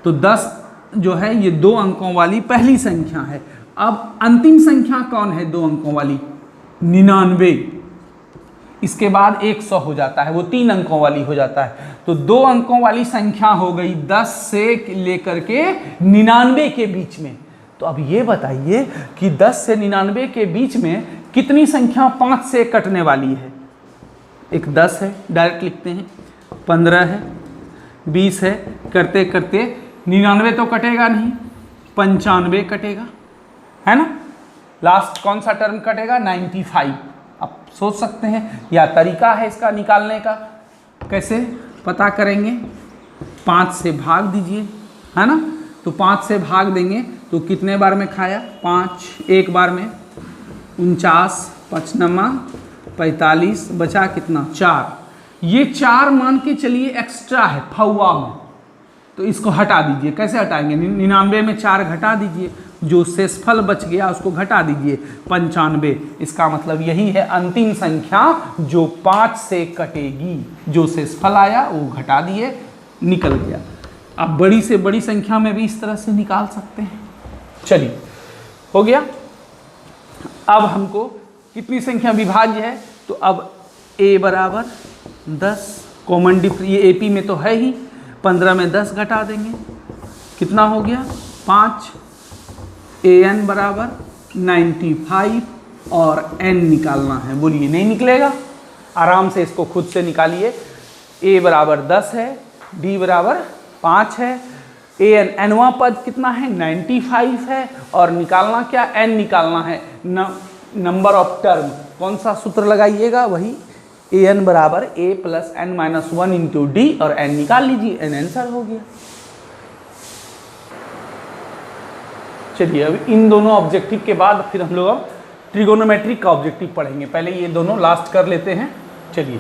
तो 10 जो है ये 2 अंकों वाली पहली संख्या है। अब अंतिम संख्या कौन है 2 अंकों वाली 99, इसके बाद 100 हो जाता है, वो 3 अंकों वाली हो जाता है। तो 2 अंकों वाली संख्या हो गई 10 से लेकर के 99 के बीच में। तो अब ये बताइए कि 10 से 99 के बीच में कितनी संख्या 5 से कटने वाली है। एक 10 है, डायरेक्ट लिखते हैं, 15 है, 20 है, करते करते 99 तो कटेगा नहीं, 95 कटेगा, है ना। लास्ट कौन सा टर्म कटेगा 95। आप सोच सकते हैं या तरीका है इसका निकालने का, कैसे पता करेंगे, 5 से भाग दीजिए, है ना। तो 5 से भाग देंगे तो कितने बार में खाया 5, एक बार में, 49, 55, 45, बचा कितना 4। ये 4 मान के चलिए एक्स्ट्रा है फौवा में, तो इसको हटा दीजिए। कैसे हटाएंगे? 99 में 4 घटा दीजिए, जो शेषफल बच गया उसको घटा दीजिए 95। इसका मतलब यही है अंतिम संख्या जो 5 से कटेगी, जो शेषफल आया वो घटा दिए, निकल गया। अब बड़ी से बड़ी संख्या में भी इस तरह से निकाल सकते हैं। चलिए हो गया। अब हमको कितनी संख्या विभाज्य है, तो अब a बराबर 10 कॉमन ये AP में तो है ही, 15 में 10 घटा देंगे, कितना हो गया 5। an बराबर 95 और n निकालना है। बोलिए नहीं निकलेगा? आराम से इसको खुद से निकालिए। a बराबर 10 है, d बराबर 5 है, an nवां पद कितना है 95 है, और निकालना क्या n निकालना है नंबर ऑफ टर्म। कौन सा सूत्र लगाइएगा? वही an बराबर a plus n minus 1 into D, और n निकाल लीजिए, n आंसर हो गया। चलिए अब इन दोनों ऑब्जेक्टिव के बाद फिर हम लोग अब ट्रिगोनोमेट्रिक का ऑब्जेक्टिव पढ़ेंगे। पहले ये दोनों लास्ट कर लेते हैं। चलिए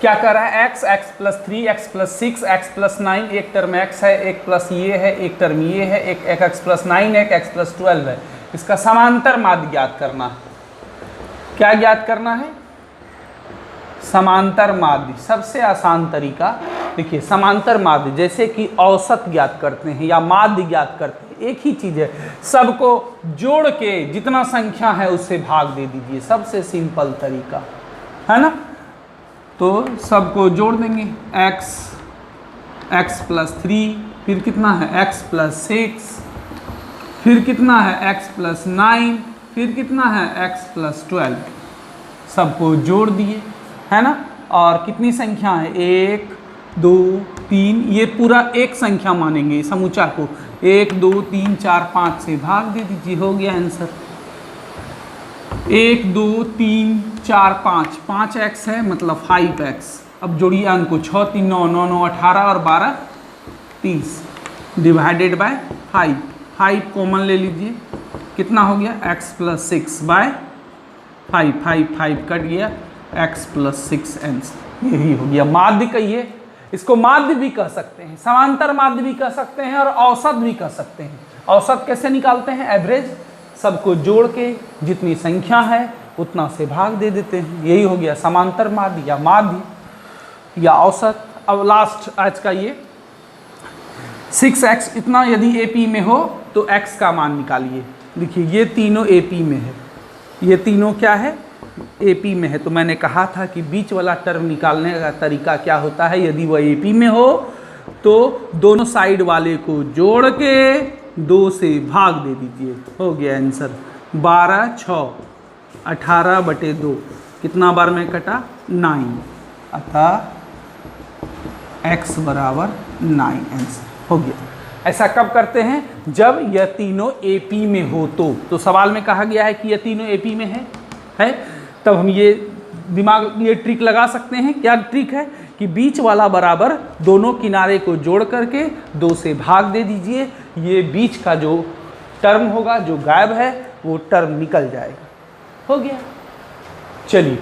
क्या कर रहा है, x plus 3, x plus 6, x plus 9, एक टर्म x है, एक प्लस ये है, एक टर्म ये है, एक x प्लस 9 है, x प्लस 12 है। इसका समांतर माध्य ज्ञात करना है। क्या ज्ञात करना है? समांतर माध्य। सबसे आसान तरीका देखिए, समांतर माध्य जैसे कि औसत ज्ञात करते हैं या माध्य ज्ञात करते हैं, एक ही चीज़ है, सबको जोड़ के जितना संख्या है उससे भाग दे दीजिए। सबसे सिंपल तरीका है ना। तो सबको जोड़ देंगे, x प्लस 3, फिर कितना है x प्लस 6, फिर कितना है x प्लस 9, फिर कितना है x प्लस 12। सबको जोड़ दिए, है ना। और कितनी संख्या है, 1 2 3, ये पूरा एक संख्या मानेंगे समूचा को। 1 2 3 4 5 से भाग दे दीजिए, हो गया आंसर। 1 2 3 4 5, 5x है मतलब 5x। अब जोड़िए अंक को, 6 3 9 9 9 18 और 12 30 डिवाइडेड बाय 5। 5 कॉमन ले लीजिए, कितना हो गया x प्लस 6 बाय 5, 5 कट गया, x प्लस 6 आंसर। यही हो गया माध्य। कहिए इसको माध्य भी कह सकते हैं, समांतर माध्य भी कह सकते हैं, और औसत भी कह सकते हैं। औसत कैसे निकालते हैं? एवरेज। सबको जोड़ के जितनी संख्या है उतना से भाग दे देते हैं। यही हो गया समांतर माध्य या माध्य या औसत। अब लास्ट आज का ये 6x इतना यदि AP में हो तो x का मान निकालिए। देखिए ये तीनों AP में है, ये तीनों क्या है AP में है। तो मैंने कहा था कि बीच वाला टर्म निकालने का तरीका क्या होता है, यदि वह AP में हो तो दोनों साइड वाले को जोड़ के 2 से भाग दे दीजिए, हो गया आंसर। 12 6 18/2, कितना बार में कटा 9, अतः x बराबर 9 आंसर हो गया। ऐसा कब करते हैं? जब यह तीनों AP में हो तो सवाल में कहा गया है कि यह तीनों AP में है, तब हम ये दिमाग ये ट्रिक लगा सकते हैं। क्या ट्रिक है कि बीच वाला बराबर दोनों किनारे को जोड़ करके 2 से भाग दे दीजिए। ये बीच का जो टर्म होगा जो गायब है वो टर्म निकल जाएगा, हो गया। चलिए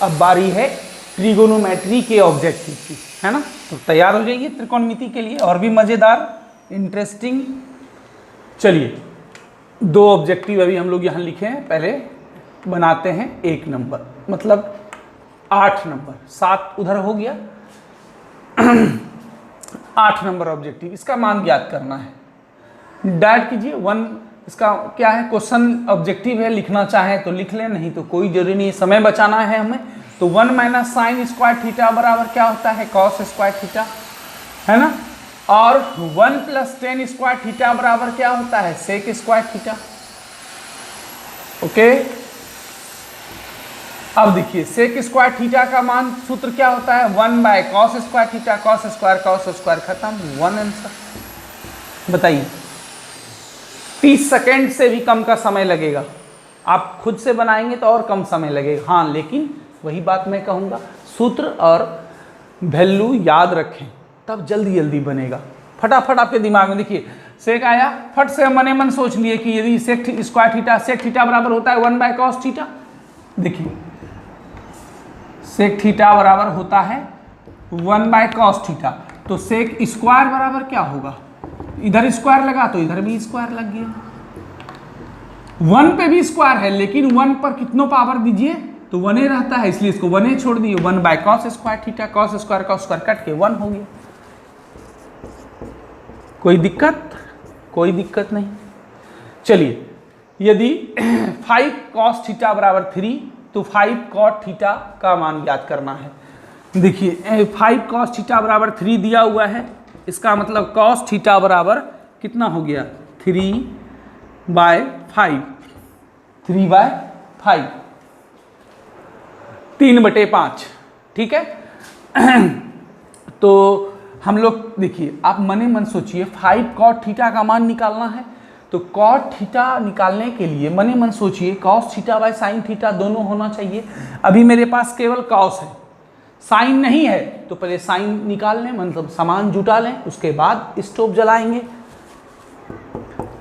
अब बारी है ट्रिगोनोमेट्री के ऑब्जेक्टिव की, है ना। तो तैयार हो जाइए त्रिकोणमिति के लिए, और भी मज़ेदार इंटरेस्टिंग। चलिए 2 ऑब्जेक्टिव अभी हम लोग यहाँ लिखे हैं, पहले बनाते हैं 1 नंबर, मतलब 8 नंबर, 7 उधर हो गया 8 नंबर ऑब्जेक्टिव। इसका मान ज्ञात करना है। डायरेक्ट कीजिए 1, इसका क्या है क्वेश्चन ऑब्जेक्टिव है, लिखना चाहें तो लिख लें, नहीं तो कोई जरूरी नहीं, समय बचाना है हमें। तो 1 माइनस साइन स्क्वायर थीटा बराबर क्या होता है, कॉस स्क्वायर थीटा, है ना। और 1 प्लस टेन स्क्वायर थीटा बराबर क्या होता है, सेक स्क्वायर थीटा। ओके, अब देखिए सेक स्क्वायर थीटा का मान सूत्र क्या होता है, 1 by cos square theta, cos square खत्म, 1 आंसर। बताइए 30 सेकेंड से भी कम का समय लगेगा, आप खुद से बनाएंगे तो और कम समय लगेगा। हाँ, लेकिन वही बात मैं कहूँगा, सूत्र और वैल्यू याद रखें तब जल्दी जल्दी बनेगा। फटाफट आपके दिमाग में देखिए सेक आया, फट से मने मन सोच लिए कि यदि sec square theta, sec theta बराबर होता है 1 बाय कॉस थीटा। देखिए सेक थीटा बराबर होता है 1 बाय कॉस थीटा, तो सेक स्क्वायर बराबर क्या होगा, इधर स्क्वायर लगा तो इधर भी स्क्वायर लग गया। 1 पे भी स्क्वायर है लेकिन 1 पर कितनों पावर दीजिए तो 1 रहता है, इसलिए इसको 1 छोड़ दिए। 1 by cos square theta, cos square cut के 1 हो गया। कोई दिक्कत? कोई दिक्कत नहीं। चलिए यदि 5 कॉस थीटा बराबर 3 तो 5 कॉट थीटा का मान ज्ञात करना है। देखिए 5 कॉस थीटा बराबर 3 दिया हुआ है, इसका मतलब कॉस थीटा बराबर कितना हो गया 3 बाय 5, 3 बाय 5, 3/5, ठीक है। तो हम लोग देखिए आप मने मन सोचिए 5 कॉट थीटा का मान निकालना है, तो कॉट थीटा निकालने के लिए मने मन सोचिए cos theta by sine theta दोनों होना चाहिए। अभी मेरे पास केवल कॉस है, साइन नहीं है, तो पहले साइन निकाल लें, मतलब सामान जुटा लें, उसके बाद स्टोव जलाएंगे।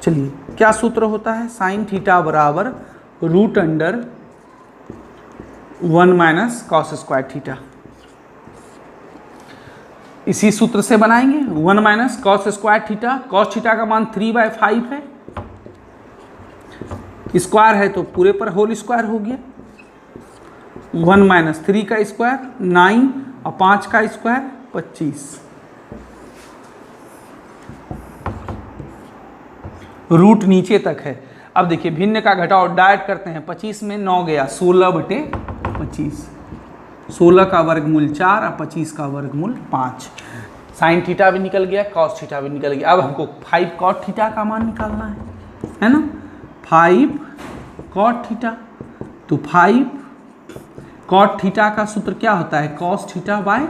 चलिए क्या सूत्र होता है, साइन थीटा बराबर √1 माइनस कॉस स्क्वायर थीटा। इसी सूत्र से बनाएंगे 1 minus cos square theta, cos theta का मान 3/5 है, स्क्वायर है तो पूरे पर होल स्क्वायर हो गया। 1 माइनस 3 का स्क्वायर 9 और 5 का स्क्वायर 25, रूट नीचे तक है। अब देखिए भिन्न का घटाव डायरेक्ट करते हैं, 25 में 9 गया 16/25, 16 का वर्गमूल 4 और 25 का वर्गमूल 5। साइन थीटा भी निकल गया, कॉस थीटा भी निकल गया। अब हमको 5 कॉट थीटा का मान निकालना है ना। 5 कॉट थीटा, तो 5 कॉट थीटा का सूत्र क्या होता है, cos theta by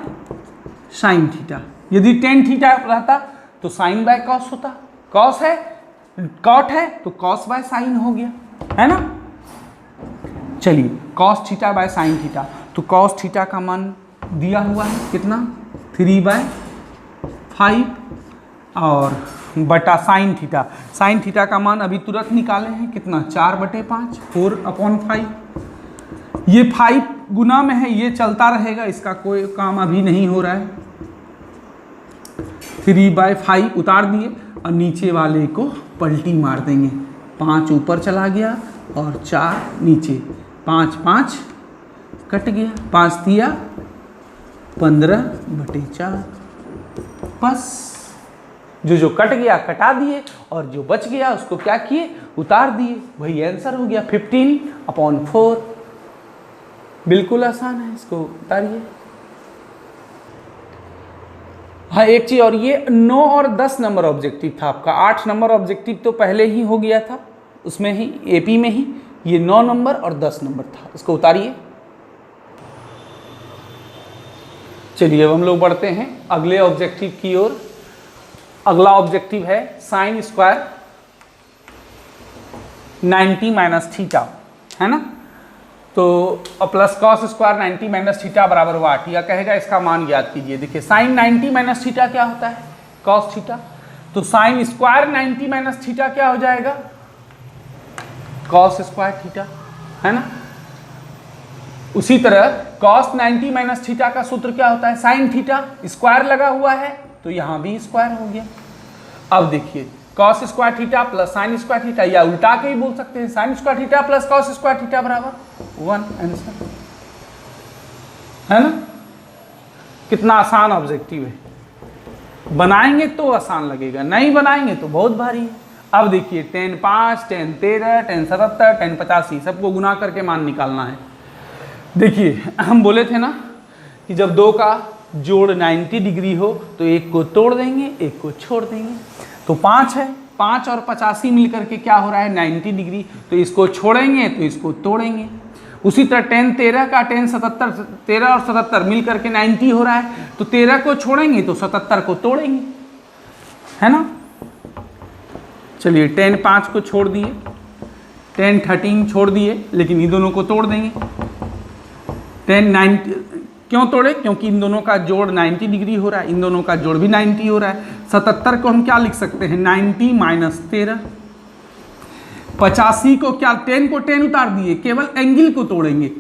sine theta. यदि टेन थीटा रहता तो साइन बाय कॉस होता, कॉस है कॉट है तो कॉस बाय साइन हो गया, है ना। चलिए cos theta by sine theta, तो कॉस थीटा का मान दिया हुआ है कितना 3/5 और बटा साइन थीटा, साइन थीटा का मान अभी तुरंत निकाले हैं कितना 4/5, 4/5। ये 5 गुना में है, ये चलता रहेगा, इसका कोई काम अभी नहीं हो रहा है। 3/5 उतार दिए और नीचे वाले को पलटी मार देंगे, 5 ऊपर चला गया और 4 नीचे, 5 कट गया, 5 दिया 15/4। बस जो कट गया कटा दिए और जो बच गया उसको क्या किए उतार दिए, वही आंसर हो गया 15/4। बिल्कुल आसान है, इसको उतारिए। हाँ एक चीज और, ये 9 और 10 नंबर ऑब्जेक्टिव था आपका, 8 नंबर ऑब्जेक्टिव तो पहले ही हो गया था उसमें ही एपी में ही, ये 9 नंबर और 10 नंबर था, इसको उतारिए। चलिए अब हम लोग बढ़ते हैं अगले ऑब्जेक्टिव की ओर। अगला ऑब्जेक्टिव है साइन स्क्वायर 90 माइनस थीटा, है ना। तो plus cos square 90 minus theta बराबर 8, या कहेगा इसका मान ज्ञात कीजिए। देखिए साइन 90 माइनस थीटा क्या होता है, कॉस थीटा, तो साइन स्क्वायर 90 माइनस थीटा क्या हो जाएगा, कॉस स्क्वायर थीटा, है ना। उसी तरह कॉस 90 माइनस थीटा का सूत्र क्या होता है, साइन थीटा, स्क्वायर लगा हुआ है तो यहां भी स्क्वायर हो गया। अब देखिए cos square theta plus sine square theta, या उल्टा के ही बोल सकते हैं, sine square theta plus cos square theta बराबर 1, आंसर, है ना। कितना आसान ऑब्जेक्टिव है, बनाएंगे तो आसान लगेगा, नहीं बनाएंगे तो बहुत भारी है। अब देखिए 10 5, 10 13, 10 77, 10 85 सबको गुना करके मान निकालना है। देखिए हम बोले थे ना कि जब दो का जोड़ 90 डिग्री हो तो एक को तोड़ देंगे एक को छोड़ देंगे, तो 5 है, 5 और 85 मिलकर के क्या हो रहा है 90 डिग्री, तो इसको छोड़ेंगे तो इसको तोड़ेंगे। उसी तरह 10 13 का 10 77, 13 और 77 मिल करके 90 हो रहा है, तो 13 को छोड़ेंगे तो 77 को तोड़ेंगे, है ना। चलिए 10 5 को छोड़ दिए, 10 13 छोड़ दिए, लेकिन ये दोनों को तोड़ देंगे। क्यों तोड़े? क्योंकि इन दोनों का जोड़ 90 डिग्री हो रहा है, इन दोनों का जोड़ भी 90 हो रहा है। 77 को हम क्या लिख सकते हैं? 90 माइनस 13। 85 को क्या, 10 को 10 उतार दिए, केवल एंगल को तोड़ेंगे।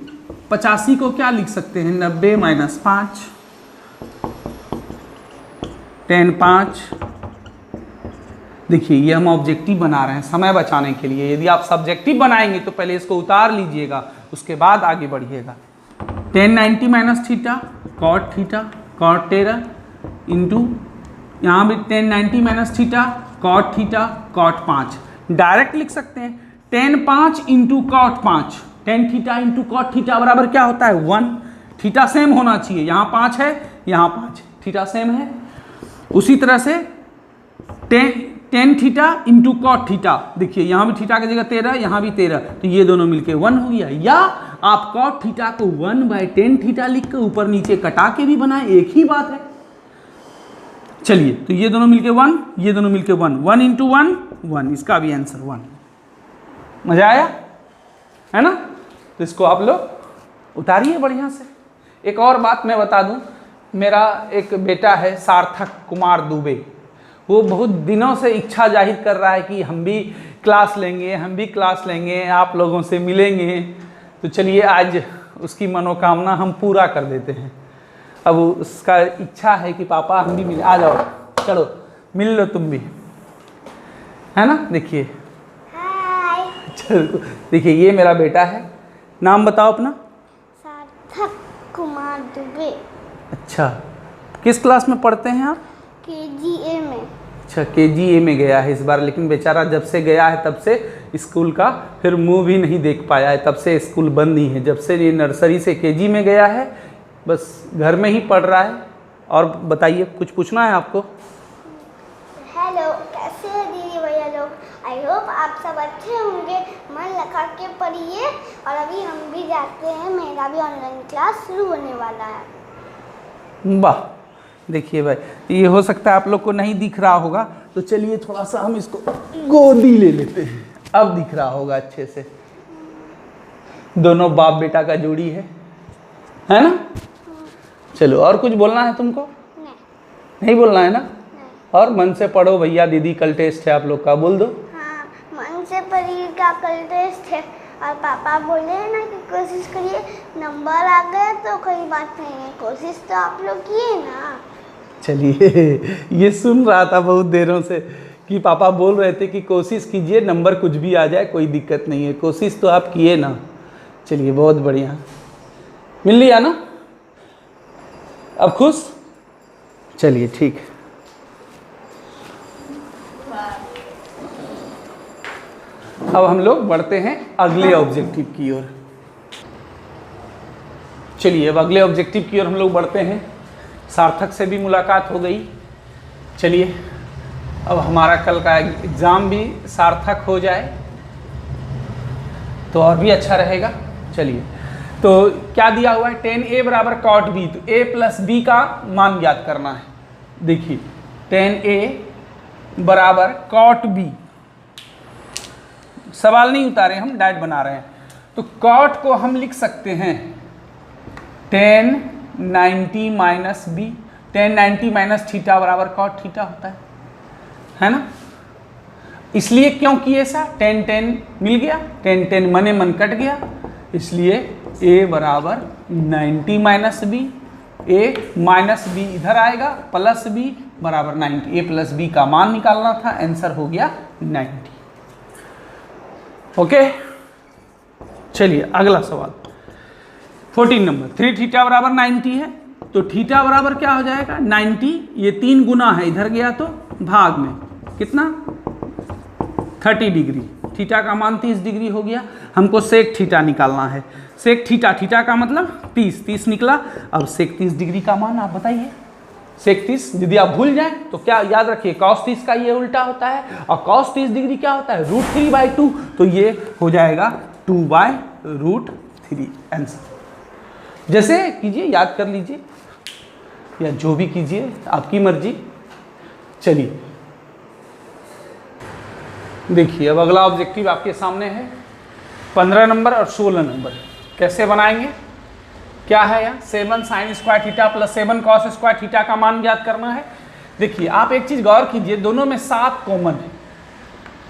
85 को क्या लिख सकते हैं? 90 माइनस 5, 10 5। देखिए ये हम ऑब्जेक्टिव बना रहे हैं समय बचाने के लिए। यदि आप सब्जेक्टिव बनाएंगे तो पहले इसको उतार लीजिएगा, उसके बाद आगे बढ़िएगा। 10 90 माइनस थीटा कॉट 13 इंटू यहाँ भी 10 90 माइनस थीटा कॉट 5। डायरेक्ट लिख सकते हैं 10 5 into cot 5। 10 theta into cot theta बराबर क्या होता है? 1। थीटा सेम होना चाहिए, यहाँ 5 है यहाँ 5, थीटा सेम है। उसी तरह से 10 थीटा इंटू कॉट थीटा, देखिए यहाँ भी थीटा की जगह 13, यहाँ भी 13, तो ये दोनों मिलके 1 हो गया। या आप कॉट थीटा को 1/10 थीटा लिख कर ऊपर नीचे कटा के भी बनाए, एक ही बात है। चलिए तो ये दोनों मिलके 1, ये दोनों मिलके 1, 1 इंटू 1 1, इसका भी आंसर 1। मजा आया है ना? तो इसको आप लोग उतारिए बढ़िया से। एक और बात मैं बता दूं, मेरा एक बेटा है सार्थक कुमार दुबे, वो बहुत दिनों से इच्छा जाहिर कर रहा है कि हम भी क्लास लेंगे, आप लोगों से मिलेंगे। तो चलिए आज उसकी मनोकामना हम पूरा कर देते हैं। अब उसका इच्छा है कि पापा हम भी मिले, आ जाओ, चलो मिल लो तुम भी, है ना? देखिए चलो, देखिए ये मेरा बेटा है। नाम बताओ अपना। सार्थक कुमार दुबे। अच्छा, किस क्लास में पढ़ते हैं आप? KGA में। अच्छा, KGA में गया है इस बार, लेकिन बेचारा जब से गया है तब से स्कूल का फिर मुंह भी नहीं देख पाया है, तब से स्कूल बंद ही है। जब से ये नर्सरी से KG में गया है बस घर में ही पढ़ रहा है। और बताइए, कुछ पूछना है आपको? हेलो, कैसे हैं दीदी भैया लोग? आई होप आप सब अच्छे होंगे, मन लगा के पढ़िए। और अभी हम भी जाते हैं, मेरा भी ऑनलाइन क्लास शुरू होने वाला है। वाह, देखिए भाई, ये हो सकता है आप लोग को नहीं दिख रहा होगा, तो चलिए थोड़ा सा हम इसको गोदी ले लेते हैं, अब दिख रहा होगा अच्छे से। दोनों बाप बेटा का जोड़ी है ना? चलो, और कुछ बोलना है तुमको? नहीं बोलना है ना? नहीं। और मन से पढ़ो भैया, दीदी कल टेस्ट है आप लोग का, बोल दो। हाँ, मन से पढ़िए का कल टेस्ट है। और पापा बोले हैं ना कि कोशिश करिए, नंबर आ गए तो कोई बात नहीं है, कोशिश तो आप लोग किए ना। चलिए ये सुन रहा था बहुत देरों से कि पापा बोल रहे थे कि कोशिश कीजिए, नंबर कुछ भी आ जाए कोई दिक्कत नहीं है, कोशिश तो आप किए ना। चलिए बहुत बढ़िया, मिल लिया ना? अब खुश? चलिए ठीक। अब हम लोग बढ़ते हैं अगले ऑब्जेक्टिव की ओर। चलिए अब अगले ऑब्जेक्टिव की ओर हम लोग बढ़ते हैं। सार्थक से भी मुलाकात हो गई। चलिए अब हमारा कल का एग्ज़ाम भी सार्थक हो जाए तो और भी अच्छा रहेगा। चलिए, तो क्या दिया हुआ है? 10a बराबर कॉट b, तो a प्लस b का मान ज्ञात करना है। देखिए 10a बराबर कॉट b, सवाल नहीं उतारे हम, डायरेक्ट बना रहे हैं। तो कॉट को हम लिख सकते हैं 10 90 माइनस b, 10 90 माइनस थीटा बराबर कॉट थीटा होता है ना? इसलिए क्यों किए ऐसा? 10 10 मिल गया, 10 10 मने मन कट गया, इसलिए a बराबर 90 minus B, a minus B इधर आएगा, प्लस b बराबर 90। a प्लस b का मान निकालना था, आंसर हो गया 90। ओके, चलिए अगला सवाल 14 नंबर। 3 थीटा बराबर 90 है, तो थीटा बराबर क्या हो जाएगा? 90, ये 3 गुना है, इधर गया तो भाग में कितना? 30 डिग्री। थीटा का मान 30 डिग्री हो गया। हमको सेक थीटा निकालना है। सेक थीटा, थीटा का मतलब 30 निकला। अब सेक 30 डिग्री का मान आप बताइए। सेक 30 यदि आप भूल जाएं तो क्या याद रखिए, cos 30 का ये उल्टा होता है, और cos 30 डिग्री क्या होता है? √3/2, तो ये हो जाएगा 2/√3 आंसर। जैसे कीजिए, याद कर लीजिए या जो भी कीजिए, आपकी मर्जी। चलिए देखिए, अब अगला ऑब्जेक्टिव आपके सामने है 15 नंबर और 16 नंबर। कैसे बनाएंगे? क्या है यहाँ 7 sine square theta plus 7 cos square theta का मान ज्ञात करना है। देखिए आप एक चीज़ गौर कीजिए, दोनों में 7 कॉमन है,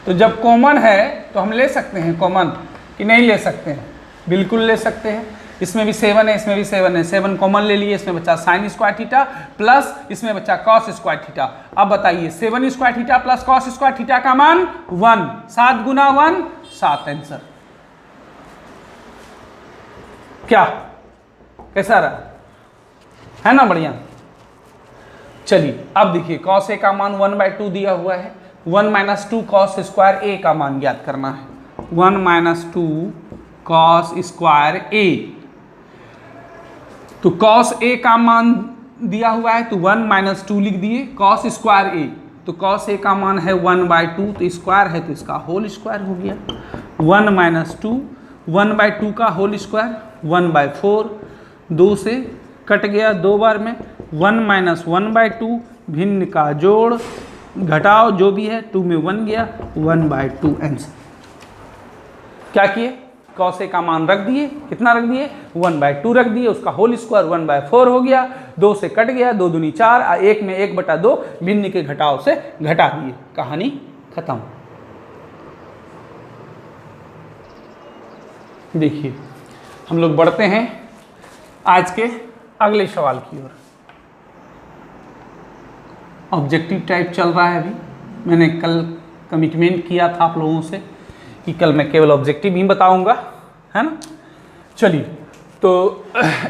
तो जब कॉमन है तो हम ले सकते हैं कॉमन कि नहीं ले सकते हैं, बिल्कुल ले सकते हैं। इसमें भी 7 है, इसमें भी 7 है, 7 कॉमन ले लिए, इसमें बचा साइन स्क्वायर थीटा प्लस इसमें बचा कॉस स्क्वायर थीटा। अब बताइए 7 square theta plus cos square theta का मान 1, 7 गुना 1 7 आंसर। क्या कैसा रहा, है ना बढ़िया। चलिए अब देखिए cos a का मान 1/2 दिया हुआ है, 1 - 2 cos स्क्वायर a का मान ज्ञात करना है। 1 - 2 cos स्क्वायर a, तो cos a का मान दिया हुआ है तो 1 - 2 लिख दिए, cos स्क्वायर a, तो cos a का मान है 1/2, तो स्क्वायर है तो इसका होल स्क्वायर हो गया। 1 - 2 1/2 का होल स्क्वायर 1/4, 2 से कट गया 2 बार में, 1 - 1/2 भिन्न का जोड़ घटाओ जो भी है 2 में 1 गया 1/2 आंसर। क्या किए cos a का मान रख दिए, कितना रख दिए 1/2 रख दिए, उसका होल स्क्वायर 1/4 हो गया, 2 से कट गया 2 दूनी 4, 1 में 1/2 भिन्न के घटाव से घटा दिए, कहानी खत्म। देखिए हम लोग बढ़ते हैं आज के अगले सवाल की ओर। ऑब्जेक्टिव टाइप चल रहा है अभी, मैंने कल कमिटमेंट किया था आप लोगों से कि कल मैं केवल ऑब्जेक्टिव ही बताऊंगा, है ना। चलिए तो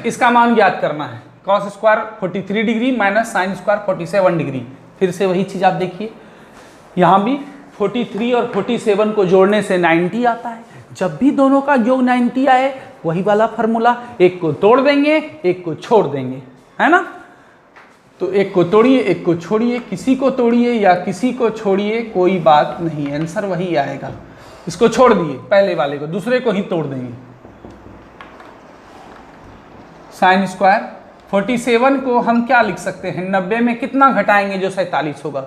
इसका मान ज्ञात करना है, cos square 43 degree minus sine square 47 degree. फिर से वही चीज़ आप देखिए, यहाँ भी 43 और 47 को जोड़ने से 90 आता है। जब भी दोनों का योग 90 आए वही वाला फार्मूला, एक को तोड़ देंगे एक को छोड़ देंगे, है ना। तो एक को तोड़िए एक को छोड़िए, किसी को तोड़िए या किसी को छोड़िए कोई बात नहीं, आंसर वही आएगा। इसको छोड़ दिए पहले वाले को, दूसरे को ही तोड़ देंगे। साइन स्क्वायर 47 को हम क्या लिख सकते हैं, 90 में कितना घटाएंगे जो 47 होगा,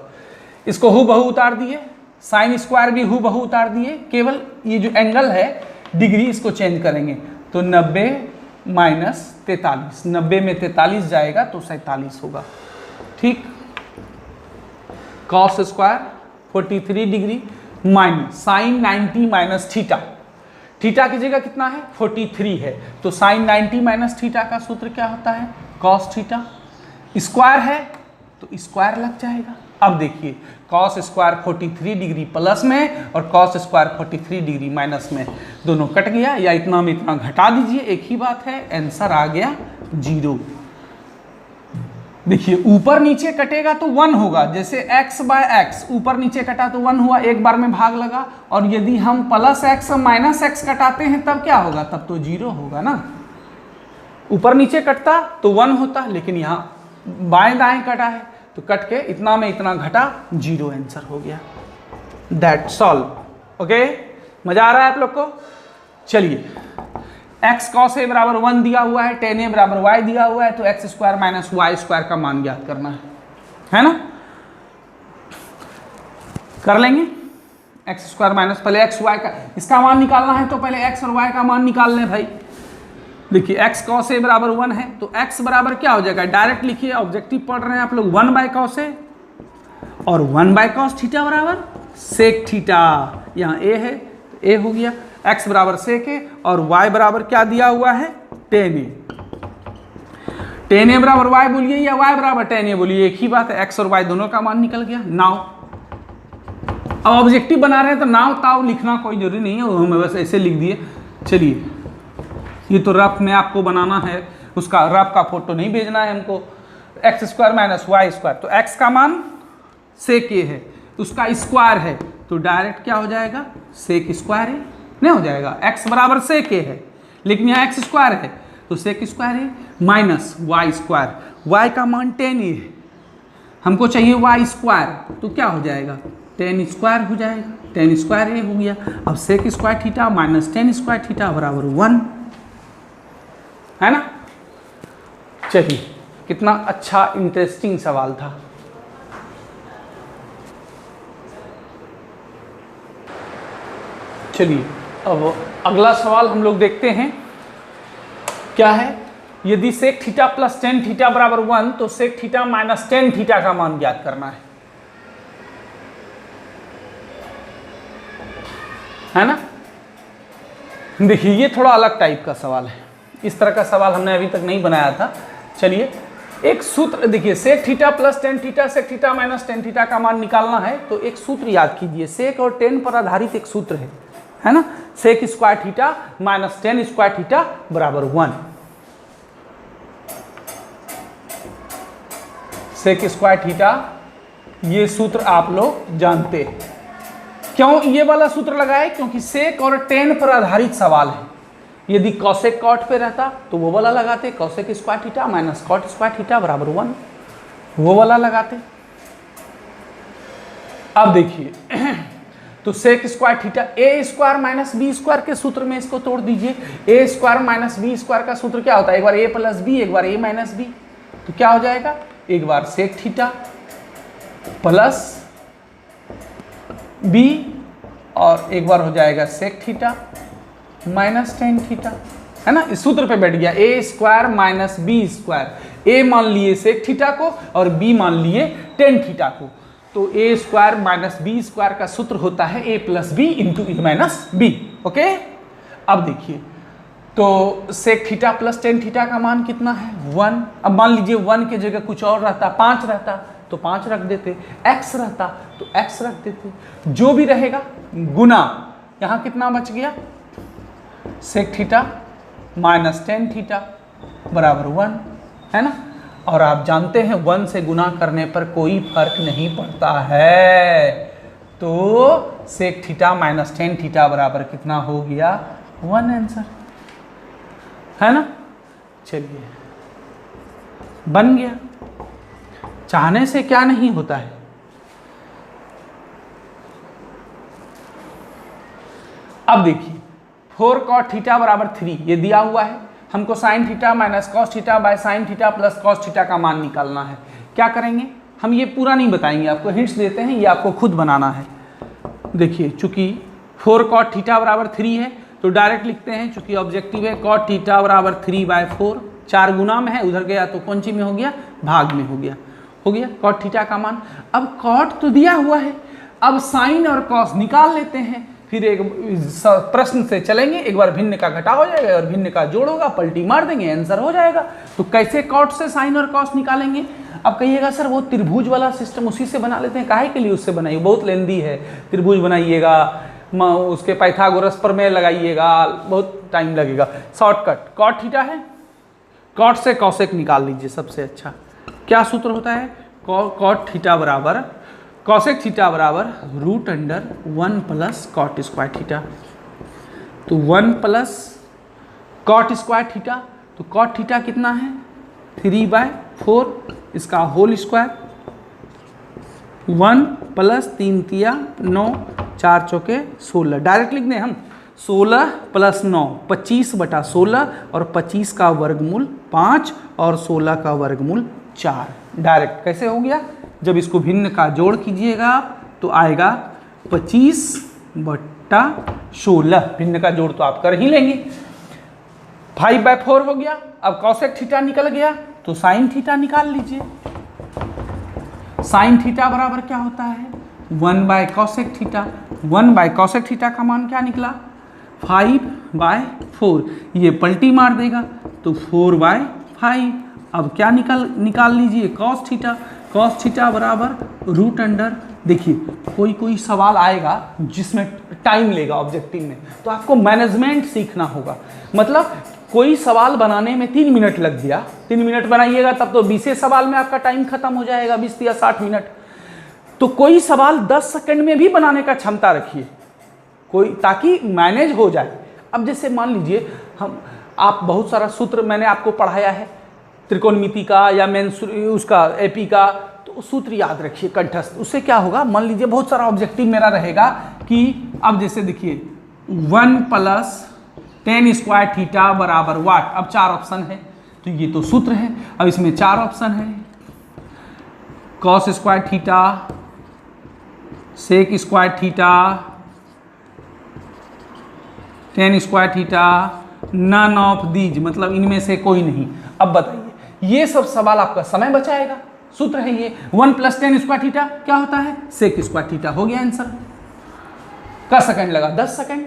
इसको हूबहू उतार दिए, साइन स्क्वायर भी हूबहू उतार दिए, केवल ये जो एंगल है डिग्री इसको चेंज करेंगे, तो 90 माइनस 43, 90 में 43 जाएगा तो 47 होगा, ठीक। Cos square 43 degree minus sine 90 minus theta, theta की जगह कितना है 43 है, तो साइन 90 माइनस थीटा का सूत्र क्या होता है कॉस थीटा, स्क्वायर है तो स्क्वायर लग जाएगा। अब देखिए कॉस स्क्वायर 43 डिग्री प्लस में और कॉस स्क्वायर 43 डिग्री माइनस में, दोनों कट गया, या इतना में इतना घटा दीजिए, एक ही बात है, आंसर आ गया 0। देखिए ऊपर नीचे कटेगा तो 1 होगा, जैसे x/x ऊपर नीचे कटा तो 1 हुआ, एक बार में भाग लगा, और यदि हम प्लस x माइनस x कटाते हैं तब क्या होगा, तब तो 0 होगा ना। ऊपर नीचे कटता तो 1 होता, लेकिन यहाँ बाएं दाएं कटा है तो कट के इतना में इतना घटा 0 आंसर हो गया, दैट्स ऑल। ओके, मजा आ रहा है आप लोग को। चलिए x cos a बराबर 1 दिया हुआ है, tan a बराबर y दिया हुआ है, तो x square minus Y square का मान ज्ञात करना है ना। कर लेंगे x स्क्वायर माइनस, पहले x y का इसका मान निकालना है तो पहले x और y का मान निकाल लें भाई। देखिए x cos a बराबर 1 है तो x बराबर क्या हो जाएगा, डायरेक्ट लिखिए, ऑब्जेक्टिव पढ़ रहे हैं आप लोग, 1/cos a और 1/cos थीटा बराबर सेक थीटा, यहाँ a है तो a हो गया, x बराबर सेक a और y बराबर क्या दिया हुआ है tan a, tan a बराबर y बोलिए या y बराबर tan a बोलिए, एक ही बात है, x और y दोनों का मान निकल गया। नाउ अब ऑब्जेक्टिव बना रहे हैं तो नाव ताव लिखना कोई जरूरी नहीं है, हमें बस ऐसे लिख दिए। चलिए ये तो रफ में आपको बनाना है, उसका रफ का फोटो नहीं भेजना है हमको। X square minus Y square, तो एक्स का मान सेक ए है, उसका स्क्वायर है तो डायरेक्ट क्या हो जाएगा सेक स्क्वायर ए नहीं हो जाएगा, एक्स बराबर सेक ए है लेकिन यहाँ एक्स स्क्वायर है तो सेक स्क्वायर ए माइनस वाई स्क्वायर, वाई का मान tan ए है, हमको चाहिए वाई स्क्वायर तो क्या हो जाएगा tan स्क्वायर हो जाएगा, tan स्क्वायर ए हो गया। अब sec square theta minus tan square theta बराबर 1, है ना। चलिए कितना अच्छा इंटरेस्टिंग सवाल था। चलिए अब अगला सवाल हम लोग देखते हैं क्या है। यदि sec theta plus tan theta बराबर 1 तो sec theta minus tan theta का मान ज्ञात करना है ना। देखिए ये थोड़ा अलग टाइप का सवाल है, इस तरह का सवाल हमने अभी तक नहीं बनाया था। चलिए एक सूत्र देखिए, sec theta plus tan theta sec theta minus tan theta का मान निकालना है तो एक सूत्र याद कीजिए, सेक और टेन पर आधारित एक सूत्र है ना। Sec square theta minus tan square theta बराबर 1। सेक स्क्वायर थीटा ये सूत्र आप लोग जानते हैं। क्यों ये वाला सूत्र लगाए? क्योंकि सेक और टेन पर आधारित सवाल है। यदि कॉसेक कॉट पे रहता तो वो वाला लगाते, cosec square theta minus cot square theta बराबर 1, वो वाला लगाते। अब देखिए तो sec square theta A square minus B square के सूत्र में इसको तोड़ दीजिए। A square minus B square का सूत्र क्या होता है? एक बार ए प्लस बी, एक बार ए माइनस बी। तो क्या हो जाएगा? एक बार सेक थीटा प्लस बी और एक बार हो जाएगा sec theta minus tan theta, है ना। इस सूत्र पे बैठ गया A square minus B square. A मान लिए सेक थीटा को और बी मान लिए टेन थीटा को। तो A square minus B square का सूत्र होता है A plus B into A minus B. Okay, अब देखिए तो sec theta plus tan theta का मान कितना है? 1। अब मान लीजिए 1 की जगह कुछ और रहता, 5 रहता तो 5 रख देते, x रहता तो x रख देते, जो भी रहेगा गुना। यहां कितना बच गया? Sec theta minus tan theta बराबर 1, है ना। और आप जानते हैं 1 से गुना करने पर कोई फर्क नहीं पड़ता है। तो sec theta minus tan theta बराबर कितना हो गया? 1 आंसर, है ना। चलिए बन गया। चाहने से क्या नहीं होता है। अब देखिए 4 cot थीटा बराबर 3 ये दिया हुआ है, हमको sine theta minus cos theta by sine theta plus cos theta का मान निकालना है। क्या करेंगे? हम ये पूरा नहीं बताएंगे, आपको हिंट्स देते हैं, ये आपको खुद बनाना है। देखिए चूंकि 4 cot थीटा बराबर 3 है तो डायरेक्ट लिखते हैं, चूंकि ऑब्जेक्टिव है cot थीटा बराबर 3/4, 4 गुना में है, उधर गया तो कौन सी में हो गया? भाग में हो गया cot थीटा का मान। अब cot तो दिया हुआ है, अब साइन और कॉस निकाल लेते हैं। फिर एक प्रश्न से चलेंगे, एक बार भिन्न का घटा हो जाएगा और भिन्न का जोड़ होगा, पलटी मार देंगे, आंसर हो जाएगा। तो कैसे cot से साइन और कॉस निकालेंगे? अब कहिएगा सर वो त्रिभुज वाला सिस्टम उसी से बना लेते हैं, काहे के लिए उससे बनाइए, बहुत लेंदी है। त्रिभुज बनाइएगा, उसके पाइथागोरस प्रमेय लगाइएगा, बहुत टाइम लगेगा। शॉर्टकट cot थीटा है, cot से कॉसेक निकाल लीजिए, सबसे अच्छा। क्या सूत्र होता है? cot थीटा बराबर कॉसेक थीटा बराबर √1 प्लस कॉट स्क्वायर थीटा। तो 1 प्लस कॉट स्क्वायर थीटा, तो कॉट थीटा कितना है? 3/4, इसका होल स्क्वायर। 1 प्लस 3 तिया 9, 4 चौके 16। डायरेक्ट लिख दें हम, 16 प्लस 9 25/16 और 25 का वर्गमूल 5 और 16 का वर्गमूल 4। डायरेक्ट कैसे हो गया? जब इसको भिन्न का जोड़ कीजिएगा आप तो आएगा 25/16। भिन्न का जोड़ तो आप कर ही लेंगे। 5/4 हो गया। अब कॉसेक थीटा निकल गया तो साइन थीटा निकाल लीजिए। साइन थीटा बराबर क्या होता है? 1/कॉसेक थीटा। 1/कॉसेक थीटा का मान क्या निकला? 5/4। ये पलटी मार देगा तो 4/5। अब क्या निकाल लीजिए? Cos theta. कॉस थीटा बराबर √। देखिए कोई सवाल आएगा जिसमें टाइम लेगा ऑब्जेक्टिव में, तो आपको मैनेजमेंट सीखना होगा। मतलब कोई सवाल बनाने में 3 मिनट लग गया, 3 मिनट बनाइएगा तब तो 20 सवाल में आपका टाइम खत्म हो जाएगा, 20 या 60 मिनट। तो कोई सवाल 10 सेकंड में भी बनाने का क्षमता रखिए, ताकि मैनेज हो जाए। अब जैसे मान लीजिए आप बहुत सारा सूत्र मैंने आपको पढ़ाया है, त्रिकोणमिति का या उसका एपी का, तो सूत्र याद रखिए कंठस्थ। उससे क्या होगा? मान लीजिए बहुत सारा ऑब्जेक्टिव मेरा रहेगा कि अब जैसे देखिए 1 प्लस 10 स्क्वायर थीटा बराबर वाट। अब 4 ऑप्शन है तो ये तो सूत्र है। अब इसमें 4 ऑप्शन है, cos square theta, sec square theta, 10 square theta, none of these, मतलब इनमें से कोई नहीं। अब बताइए, ये सब सवाल आपका समय बचाएगा। सूत्र है ये 1 + tan स्क्वायर थीटा क्या होता है, सेक स्क्वायर थीटा। हो गया आंसर। का सेकंड लगा 10 सेकंड।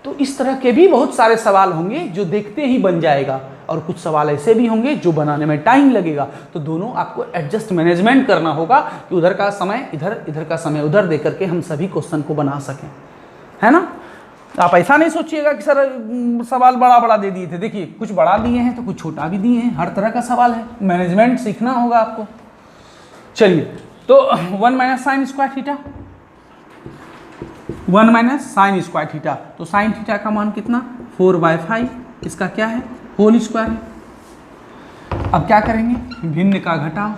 तो इस तरह के भी बहुत सारे सवाल होंगे जो देखते ही बन जाएगा, और कुछ सवाल ऐसे भी होंगे जो बनाने में टाइम लगेगा। तो दोनों आपको एडजस्ट मैनेजमेंट करना होगा कि उधर का समय इधर, इधर का समय उधर दे करके हम सभी क्वेश्चन को बना सकें, है ना। आप ऐसा नहीं सोचिएगा कि सर सवाल बड़ा बड़ा दे दिए थे। देखिए कुछ बड़ा दिए हैं तो कुछ छोटा भी दिए हैं, हर तरह का सवाल है। मैनेजमेंट सीखना होगा आपको। चलिए, तो 1 - sin square theta, 1 - sin square theta. तो sin थीटा का मान कितना, 4/5। इसका क्या है, होल स्क्वायर है। अब क्या करेंगे, भिन्न का घटाव,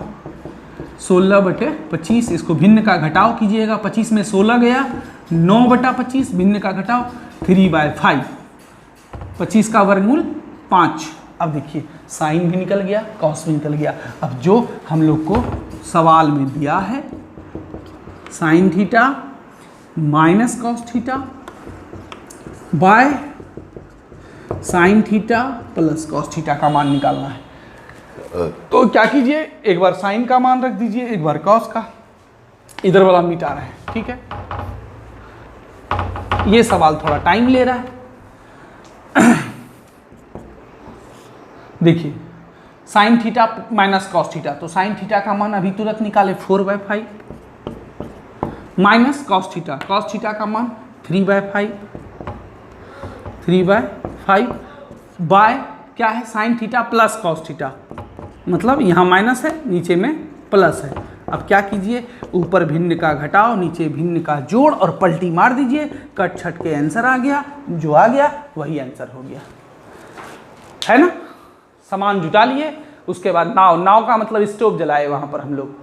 16/25। इसको भिन्न का घटाव कीजिएगा, 25 में 16 गया, 9/25। भिन्न का घटाव 3/5। 25 का वर्गमूल 5। अब देखिए साइन भी निकल गया, कॉस भी निकल गया। अब जो हम लोग को सवाल में दिया है, sine theta minus cos theta by sine theta plus cos theta का मान निकालना है। तो क्या कीजिए, एक बार साइन का मान रख दीजिए, एक बार कॉस का, इधर वाला मिटा रहे हैं, ठीक है। ये सवाल थोड़ा टाइम ले रहा है। देखिए sine theta minus cos theta, तो साइन थीटा का मान अभी तुरंत निकाले 4/5 माइनस कॉस थीटा का मान 3/5 बाय क्या है, sine theta plus cos theta, मतलब यहाँ माइनस है नीचे में प्लस है। अब क्या कीजिए, ऊपर भिन्न का घटाव नीचे भिन्न का जोड़ और पलटी मार दीजिए, कट छट के आंसर आ गया। जो आ गया वही आंसर हो गया, है ना। सामान जुटा लिए, उसके बाद नाव का मतलब स्टोव जलाए वहां पर हम लोग।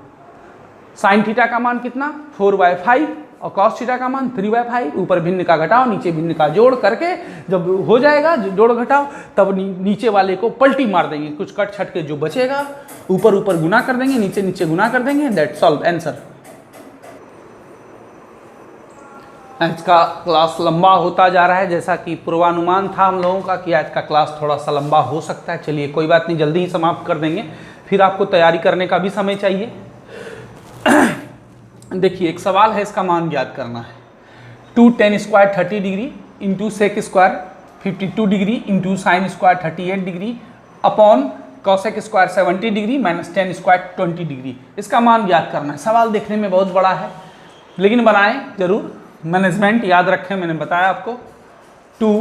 साइन थीटा का मान कितना, 4/5 और कॉस थीटा का मान 3/5। ऊपर भिन्न का घटाव नीचे भिन्न का जोड़ करके जब हो जाएगा जोड़ घटाव, तब नीचे वाले को पलटी मार देंगे, कुछ कट छट के जो बचेगा ऊपर ऊपर गुना कर देंगे, नीचे नीचे गुना कर देंगे, दैट्स ऑल आंसर। आज का क्लास लंबा होता जा रहा है, जैसा कि पूर्वानुमान था हम लोगों का कि आज का क्लास थोड़ा सा लंबा हो सकता है। चलिए कोई बात नहीं, जल्दी ही समाप्त कर देंगे, फिर आपको तैयारी करने का भी समय चाहिए। देखिए एक सवाल है, इसका मान ज्ञात करना है। 2 tan square 30 degree into sec square 52 degree into sine square 38 degree upon cosec square 70 degree minus tan square 20 degree. इसका मान ज्ञात करना है। सवाल देखने में बहुत बड़ा है, लेकिन बनाएं जरूर। मैनेजमेंट याद रखें, मैंने बताया आपको। 2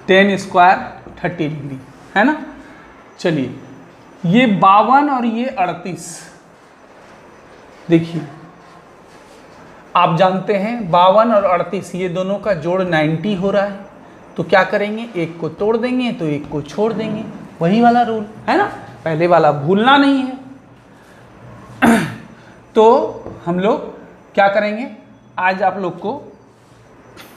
tan स्क्वायर 30 डिग्री, है ना। चलिए ये 52 और ये 38, देखिए आप जानते हैं 52 और 38 ये दोनों का जोड़ 90 हो रहा है। तो क्या करेंगे, एक को तोड़ देंगे तो एक को छोड़ देंगे, वही वाला रूल है ना, पहले वाला भूलना नहीं है। तो हम लोग क्या करेंगे, आज आप लोग को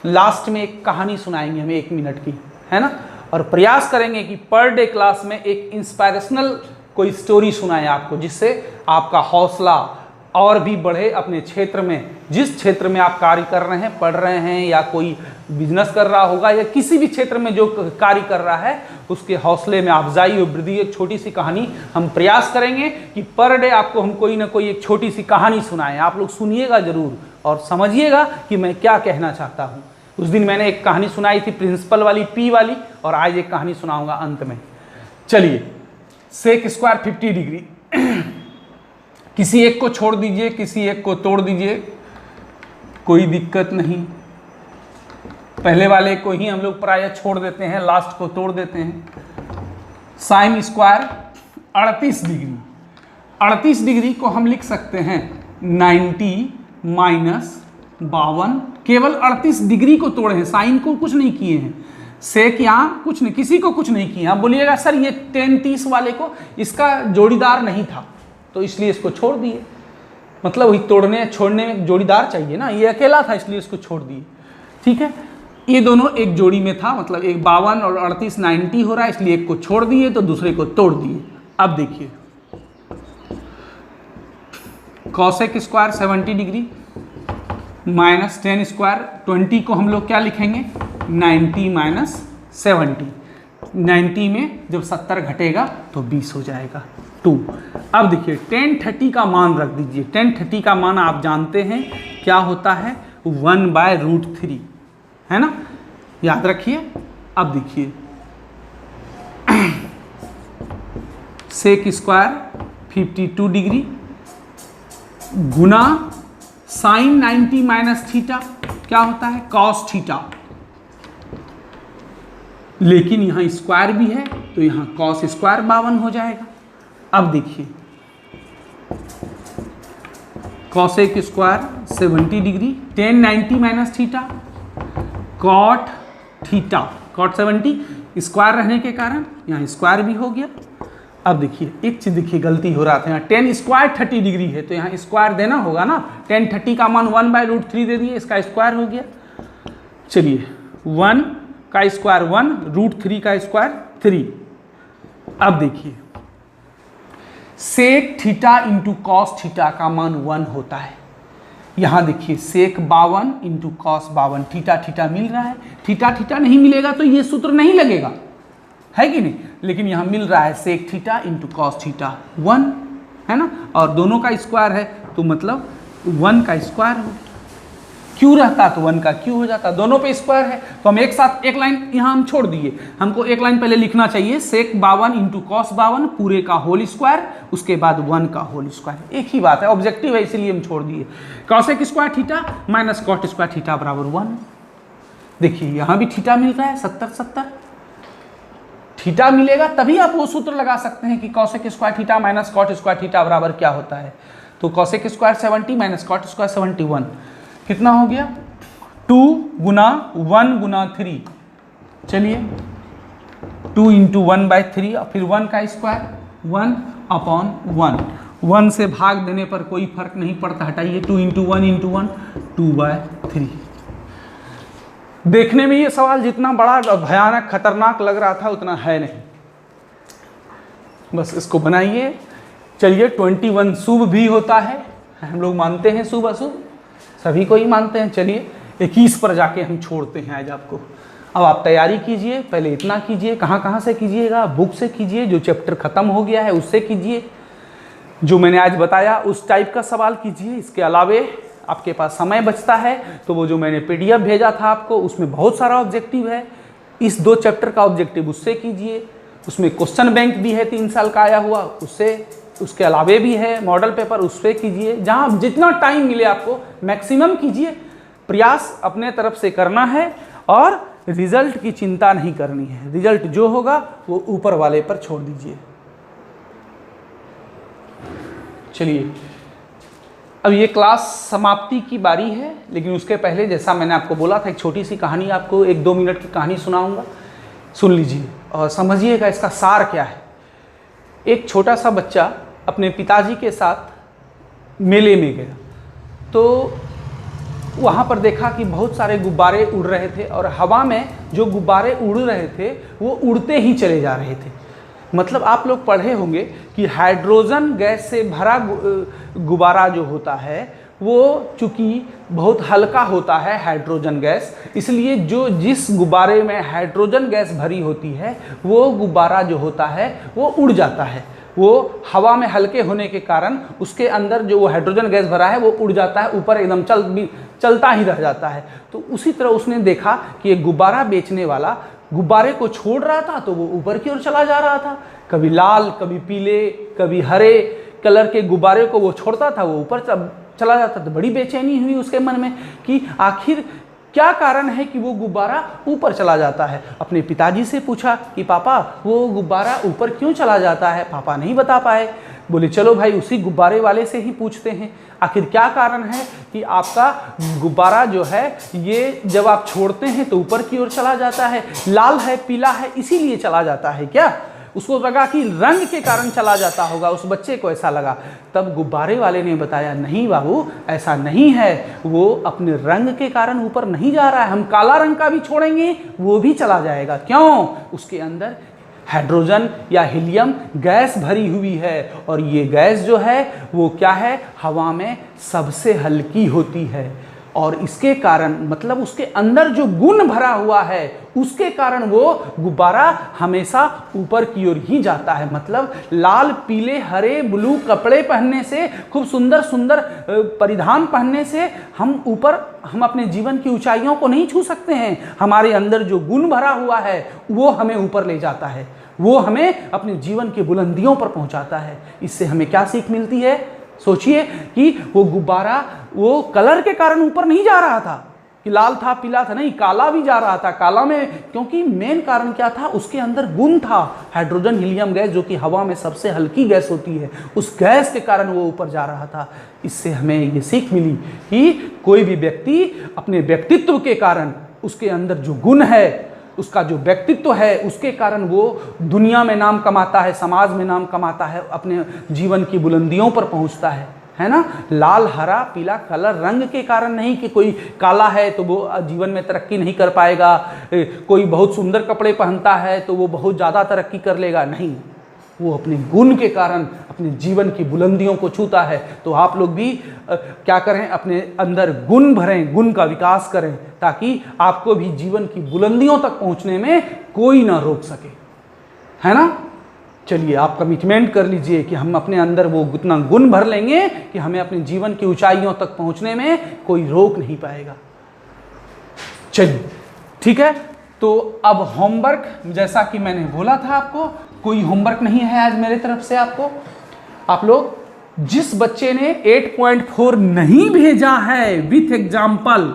लास्ट में एक कहानी सुनाएंगे हमें 1 मिनट की, है ना। और प्रयास करेंगे कि पर डे क्लास में एक इंस्पायरेशनल कोई स्टोरी सुनाए आपको, जिससे आपका हौसला और भी बढ़े अपने क्षेत्र में, जिस क्षेत्र में आप कार्य कर रहे हैं, पढ़ रहे हैं या कोई बिजनेस कर रहा होगा या किसी भी क्षेत्र में जो कार्य कर रहा है, उसके हौसले में अफजाई और वृद्धि। एक छोटी सी कहानी हम प्रयास करेंगे कि पर डे आपको हम कोई ना कोई एक छोटी सी कहानी सुनाएं। आप लोग सुनिएगा जरूर और समझिएगा कि मैं क्या कहना चाहता हूँ। उस दिन मैंने एक कहानी सुनाई थी प्रिंसिपल वाली, पी वाली, और आज एक कहानी सुनाऊंगा अंत में। चलिए सेक स्क्वायर 50 डिग्री, किसी एक को छोड़ दीजिए, किसी एक को तोड़ दीजिए, कोई दिक्कत नहीं। पहले वाले को ही हम लोग प्रायः छोड़ देते हैं, लास्ट को तोड़ देते हैं। साइन स्क्वायर 38 डिग्री, 38 डिग्री को हम लिख सकते हैं 90 माइनस 52। केवल 38 डिग्री को तोड़े हैं, साइन को कुछ नहीं किए हैं, सेक यहाँ कुछ नहीं, किसी को कुछ नहीं किया। आप बोलिएगा सर ये 10-30 वाले को इसका जोड़ीदार नहीं था तो इसलिए इसको छोड़ दिए, मतलब वही तोड़ने छोड़ने में जोड़ीदार चाहिए ना, ये अकेला था इसलिए इसको छोड़ दिए, ठीक है। ये दोनों एक जोड़ी में था, मतलब एक 52 और 38 90 हो रहा है, इसलिए एक को छोड़ दिए तो दूसरे को तोड़ दिए। अब देखिए cosec square 70 degree minus tan square 20 को हम लोग क्या लिखेंगे 90 माइनस 70। 90 में जब 70 घटेगा तो 20 हो जाएगा 2। अब देखिए tan 30 का मान रख दीजिए। tan 30 का मान आप जानते हैं क्या होता है, 1/√3 है ना, याद रखिए। अब देखिए सेक स्क्वायर 52 डिग्री गुना साइन 90 माइनस थीटा क्या होता है, कॉस थीटा। लेकिन यहाँ स्क्वायर भी है तो यहाँ कॉस स्क्वायर 52 हो जाएगा। अब देखिए cosec square 70 degree tan 90 minus theta cot theta, cot 70 square रहने के कारण यहाँ स्क्वायर भी हो गया। अब देखिए एक चीज देखिए गलती हो रहा था, यहाँ tan स्क्वायर 30 डिग्री है तो यहाँ स्क्वायर देना होगा ना। tan 30 का मान 1/√3 दे दिए, इसका स्क्वायर हो गया। चलिए 1 का स्क्वायर 1, √3 का स्क्वायर 3। अब देखिए sec theta into cos theta का मान 1 होता है। यहाँ देखिए sec 52 into cos 52, theta theta मिल रहा है, थीटा थीटा नहीं मिलेगा तो ये सूत्र नहीं लगेगा, है कि नहीं। लेकिन यहाँ मिल रहा है sec theta into cos theta 1 है ना, और दोनों का स्क्वायर है तो मतलब 1 का स्क्वायर हो। क्यू रहता तो 1 का क्यू हो जाता, दोनों पे स्क्वायर है तो हम एक साथ एक लाइन यहाँ हम छोड़ दिए। हमको एक लाइन पहले लिखना चाहिए सेक 52 इंटू कॉस 52 पूरे का होल स्क्वायर, उसके बाद 1 का होल स्क्वायर। एक ही बात है, ऑब्जेक्टिव है इसीलिए हम छोड़ दिए। Cosec square theta minus cot square theta बराबर 1। देखिए यहाँ भी थीटा मिल रहा है 70 थीटा मिलेगा तभी आप वो सूत्र लगा सकते हैं कि cosec square theta minus cot square theta बराबर क्या होता है। तो cosec square 70 minus cot square 71 कितना हो गया, 2 गुना 1 गुना 3। चलिए 2 इंटू 1/3 और फिर 1 का स्क्वायर 1/1। 1 से भाग देने पर कोई फर्क नहीं पड़ता, हटाइए 2 इंटू 1 इंटू 1 2/3। देखने में ये सवाल जितना बड़ा भयानक खतरनाक लग रहा था उतना है नहीं, बस इसको बनाइए। चलिए 21 शुभ भी होता है, हम लोग मानते हैं शुभ अशुभ, सभी को ही मानते हैं। चलिए 21 पर जाके हम छोड़ते हैं आज आपको। अब आप तैयारी कीजिए, पहले इतना कीजिए, कहाँ से कीजिएगा, बुक से कीजिए, जो चैप्टर खत्म हो गया है उससे कीजिए, जो मैंने आज बताया उस टाइप का सवाल कीजिए। इसके अलावे आपके पास समय बचता है तो वो जो मैंने PDF भेजा था आपको उसमें बहुत सारा ऑब्जेक्टिव है, इस 2 चैप्टर का ऑब्जेक्टिव उससे कीजिए। उसमें क्वेश्चन बैंक भी है 3 साल का आया हुआ, उससे, उसके अलावे भी है मॉडल पेपर, उस पर कीजिए। जहाँ जितना टाइम मिले आपको मैक्सिमम कीजिए, प्रयास अपने तरफ से करना है और रिजल्ट की चिंता नहीं करनी है। रिजल्ट जो होगा वो ऊपर वाले पर छोड़ दीजिए। चलिए अब ये क्लास समाप्ति की बारी है, लेकिन उसके पहले जैसा मैंने आपको बोला था एक छोटी सी कहानी, आपको 1-2 मिनट की कहानी सुनाऊंगा, सुन लीजिए और समझिएगा इसका सार क्या है। एक छोटा सा बच्चा अपने पिताजी के साथ मेले में गया तो वहाँ पर देखा कि बहुत सारे गुब्बारे उड़ रहे थे और हवा में जो गुब्बारे उड़ रहे थे वो उड़ते ही चले जा रहे थे। मतलब आप लोग पढ़े होंगे कि हाइड्रोजन गैस से भरा गुब्बारा जो होता है वो चूँकि बहुत हल्का होता है हाइड्रोजन गैस, इसलिए जो जिस गुब्बारे में हाइड्रोजन गैस भरी होती है वो गुब्बारा जो होता है वो उड़ जाता है। वो हवा में हल्के होने के कारण उसके अंदर जो वो हाइड्रोजन गैस भरा है वो उड़ जाता है, ऊपर एकदम चलता ही रह जाता है। तो उसी तरह उसने देखा कि एक गुब्बारा बेचने वाला गुब्बारे को छोड़ रहा था तो वो ऊपर की ओर चला जा रहा था, कभी लाल कभी पीले कभी हरे कलर के गुब्बारे को वो छोड़ता था, वो ऊपर चला जाता। तो बड़ी बेचैनी हुई उसके मन में कि आखिर क्या कारण है कि वो गुब्बारा ऊपर चला जाता है। अपने पिताजी से पूछा कि पापा वो गुब्बारा ऊपर क्यों चला जाता है। पापा नहीं बता पाए, बोले चलो भाई उसी गुब्बारे वाले से ही पूछते हैं, आखिर क्या कारण है कि आपका गुब्बारा जो है ये जब आप छोड़ते हैं तो ऊपर की ओर चला जाता है, लाल है पीला है इसीलिए चला जाता है क्या। उसको लगा कि रंग के कारण चला जाता होगा, उस बच्चे को ऐसा लगा। तब गुब्बारे वाले ने बताया नहीं बाबू ऐसा नहीं है, वो अपने रंग के कारण ऊपर नहीं जा रहा है, हम काला रंग का भी छोड़ेंगे वो भी चला जाएगा। क्यों, उसके अंदर हाइड्रोजन या हीलियम गैस भरी हुई है और ये गैस जो है वो क्या है, हवा में सबसे हल्की होती है। और इसके कारण मतलब उसके अंदर जो गुण भरा हुआ है उसके कारण वो गुब्बारा हमेशा ऊपर की ओर ही जाता है। मतलब लाल पीले हरे ब्लू कपड़े पहनने से, खूब सुंदर सुंदर परिधान पहनने से हम अपने जीवन की ऊंचाइयों को नहीं छू सकते हैं। हमारे अंदर जो गुण भरा हुआ है वो हमें ऊपर ले जाता है, वो हमें अपने जीवन की बुलंदियों पर पहुंचाता है। इससे हमें क्या सीख मिलती है? सोचिए कि वो गुब्बारा वो कलर के कारण ऊपर नहीं जा रहा था कि लाल था पीला था, नहीं, काला भी जा रहा था। काला में क्योंकि मेन कारण क्या था? उसके अंदर गुण था, हाइड्रोजन हीलियम गैस, जो कि हवा में सबसे हल्की गैस होती है, उस गैस के कारण वो ऊपर जा रहा था। इससे हमें ये सीख मिली कि कोई भी व्यक्ति अपने व्यक्तित्व के कारण, उसके अंदर जो गुण है, उसका जो व्यक्तित्व है, उसके कारण वो दुनिया में नाम कमाता है, समाज में नाम कमाता है, अपने जीवन की बुलंदियों पर पहुंचता है ना। लाल हरा पीला कलर रंग के कारण नहीं कि कोई काला है तो वो जीवन में तरक्की नहीं कर पाएगा, कोई बहुत सुंदर कपड़े पहनता है तो वो बहुत ज़्यादा तरक्की कर लेगा, नहीं, वो अपने गुण के कारण अपने जीवन की बुलंदियों को छूता है। तो आप लोग भी क्या करें? अपने अंदर गुण भरें, गुण का विकास करें, ताकि आपको भी जीवन की बुलंदियों तक पहुंचने में कोई ना रोक सके, है ना। चलिए, आप कमिटमेंट कर लीजिए कि हम अपने अंदर वो उतना गुण भर लेंगे कि हमें अपने जीवन की ऊंचाइयों तक पहुंचने में कोई रोक नहीं पाएगा। चलिए, ठीक है। तो अब होमवर्क, जैसा कि मैंने बोला था आपको, कोई होमवर्क नहीं है आज मेरे तरफ से आपको। आप लोग, जिस बच्चे ने 8.4 नहीं भेजा है विथ एग्जाम्पल,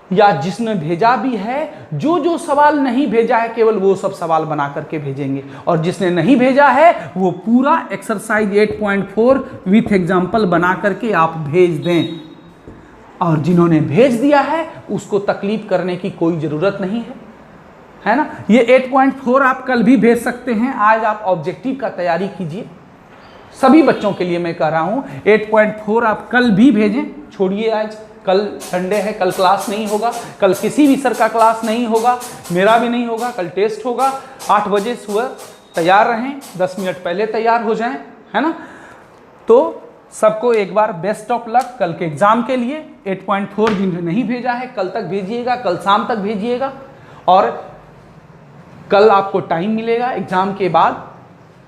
या जिसने भेजा भी है, जो सवाल नहीं भेजा है केवल वो सब सवाल बना करके भेजेंगे, और जिसने नहीं भेजा है वो पूरा एक्सरसाइज 8.4 विथ एग्जाम्पल बना करके आप भेज दें। और जिन्होंने भेज दिया है उसको तकलीफ करने की कोई ज़रूरत नहीं है ना। ये 8.4 आप कल भी भेज सकते हैं। आज आप ऑब्जेक्टिव का तैयारी कीजिए, सभी बच्चों के लिए मैं कह रहा हूँ। 8.4 आप कल भी भेजें, छोड़िए आज, कल संडे है, कल क्लास नहीं होगा, कल किसी भी सर का क्लास नहीं होगा, मेरा भी नहीं होगा, कल टेस्ट होगा। 8 बजे सुबह तैयार रहें, 10 मिनट पहले तैयार हो जाएं, है ना। तो सबको एक बार बेस्ट ऑफ लक कल के एग्ज़ाम के लिए। 8.4 जिन्हें नहीं भेजा है कल तक भेजिएगा, कल शाम तक भेजिएगा, और कल आपको टाइम मिलेगा एग्ज़ाम के बाद।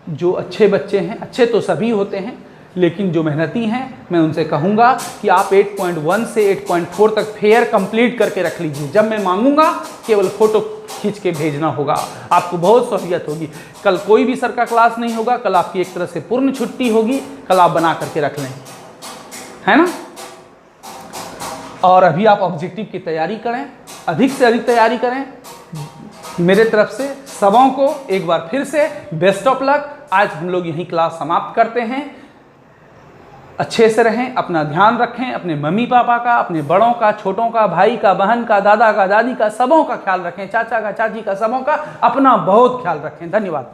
जो अच्छे बच्चे हैं, अच्छे तो सभी होते हैं, लेकिन जो मेहनती हैं मैं उनसे कहूँगा कि आप 8.1 से 8.4 तक फेयर कंप्लीट करके रख लीजिए। जब मैं मांगूंगा केवल फ़ोटो खींच के भेजना होगा, आपको बहुत सहूलियत होगी। कल कोई भी सर का क्लास नहीं होगा, कल आपकी एक तरह से पूर्ण छुट्टी होगी, कल आप बना करके रख लें, है ना। और अभी आप ऑब्जेक्टिव की तैयारी करें, अधिक से अधिक तैयारी करें। मेरे तरफ से सबों को एक बार फिर से बेस्ट ऑफ लक। आज हम लोग यहीं क्लास समाप्त करते हैं। अच्छे से रहें, अपना ध्यान रखें, अपने मम्मी पापा का, अपने बड़ों का, छोटों का, भाई का, बहन का, दादा का, दादी का, सबों का ख्याल रखें, चाचा का, चाची का, सबों का अपना बहुत ख्याल रखें। धन्यवाद।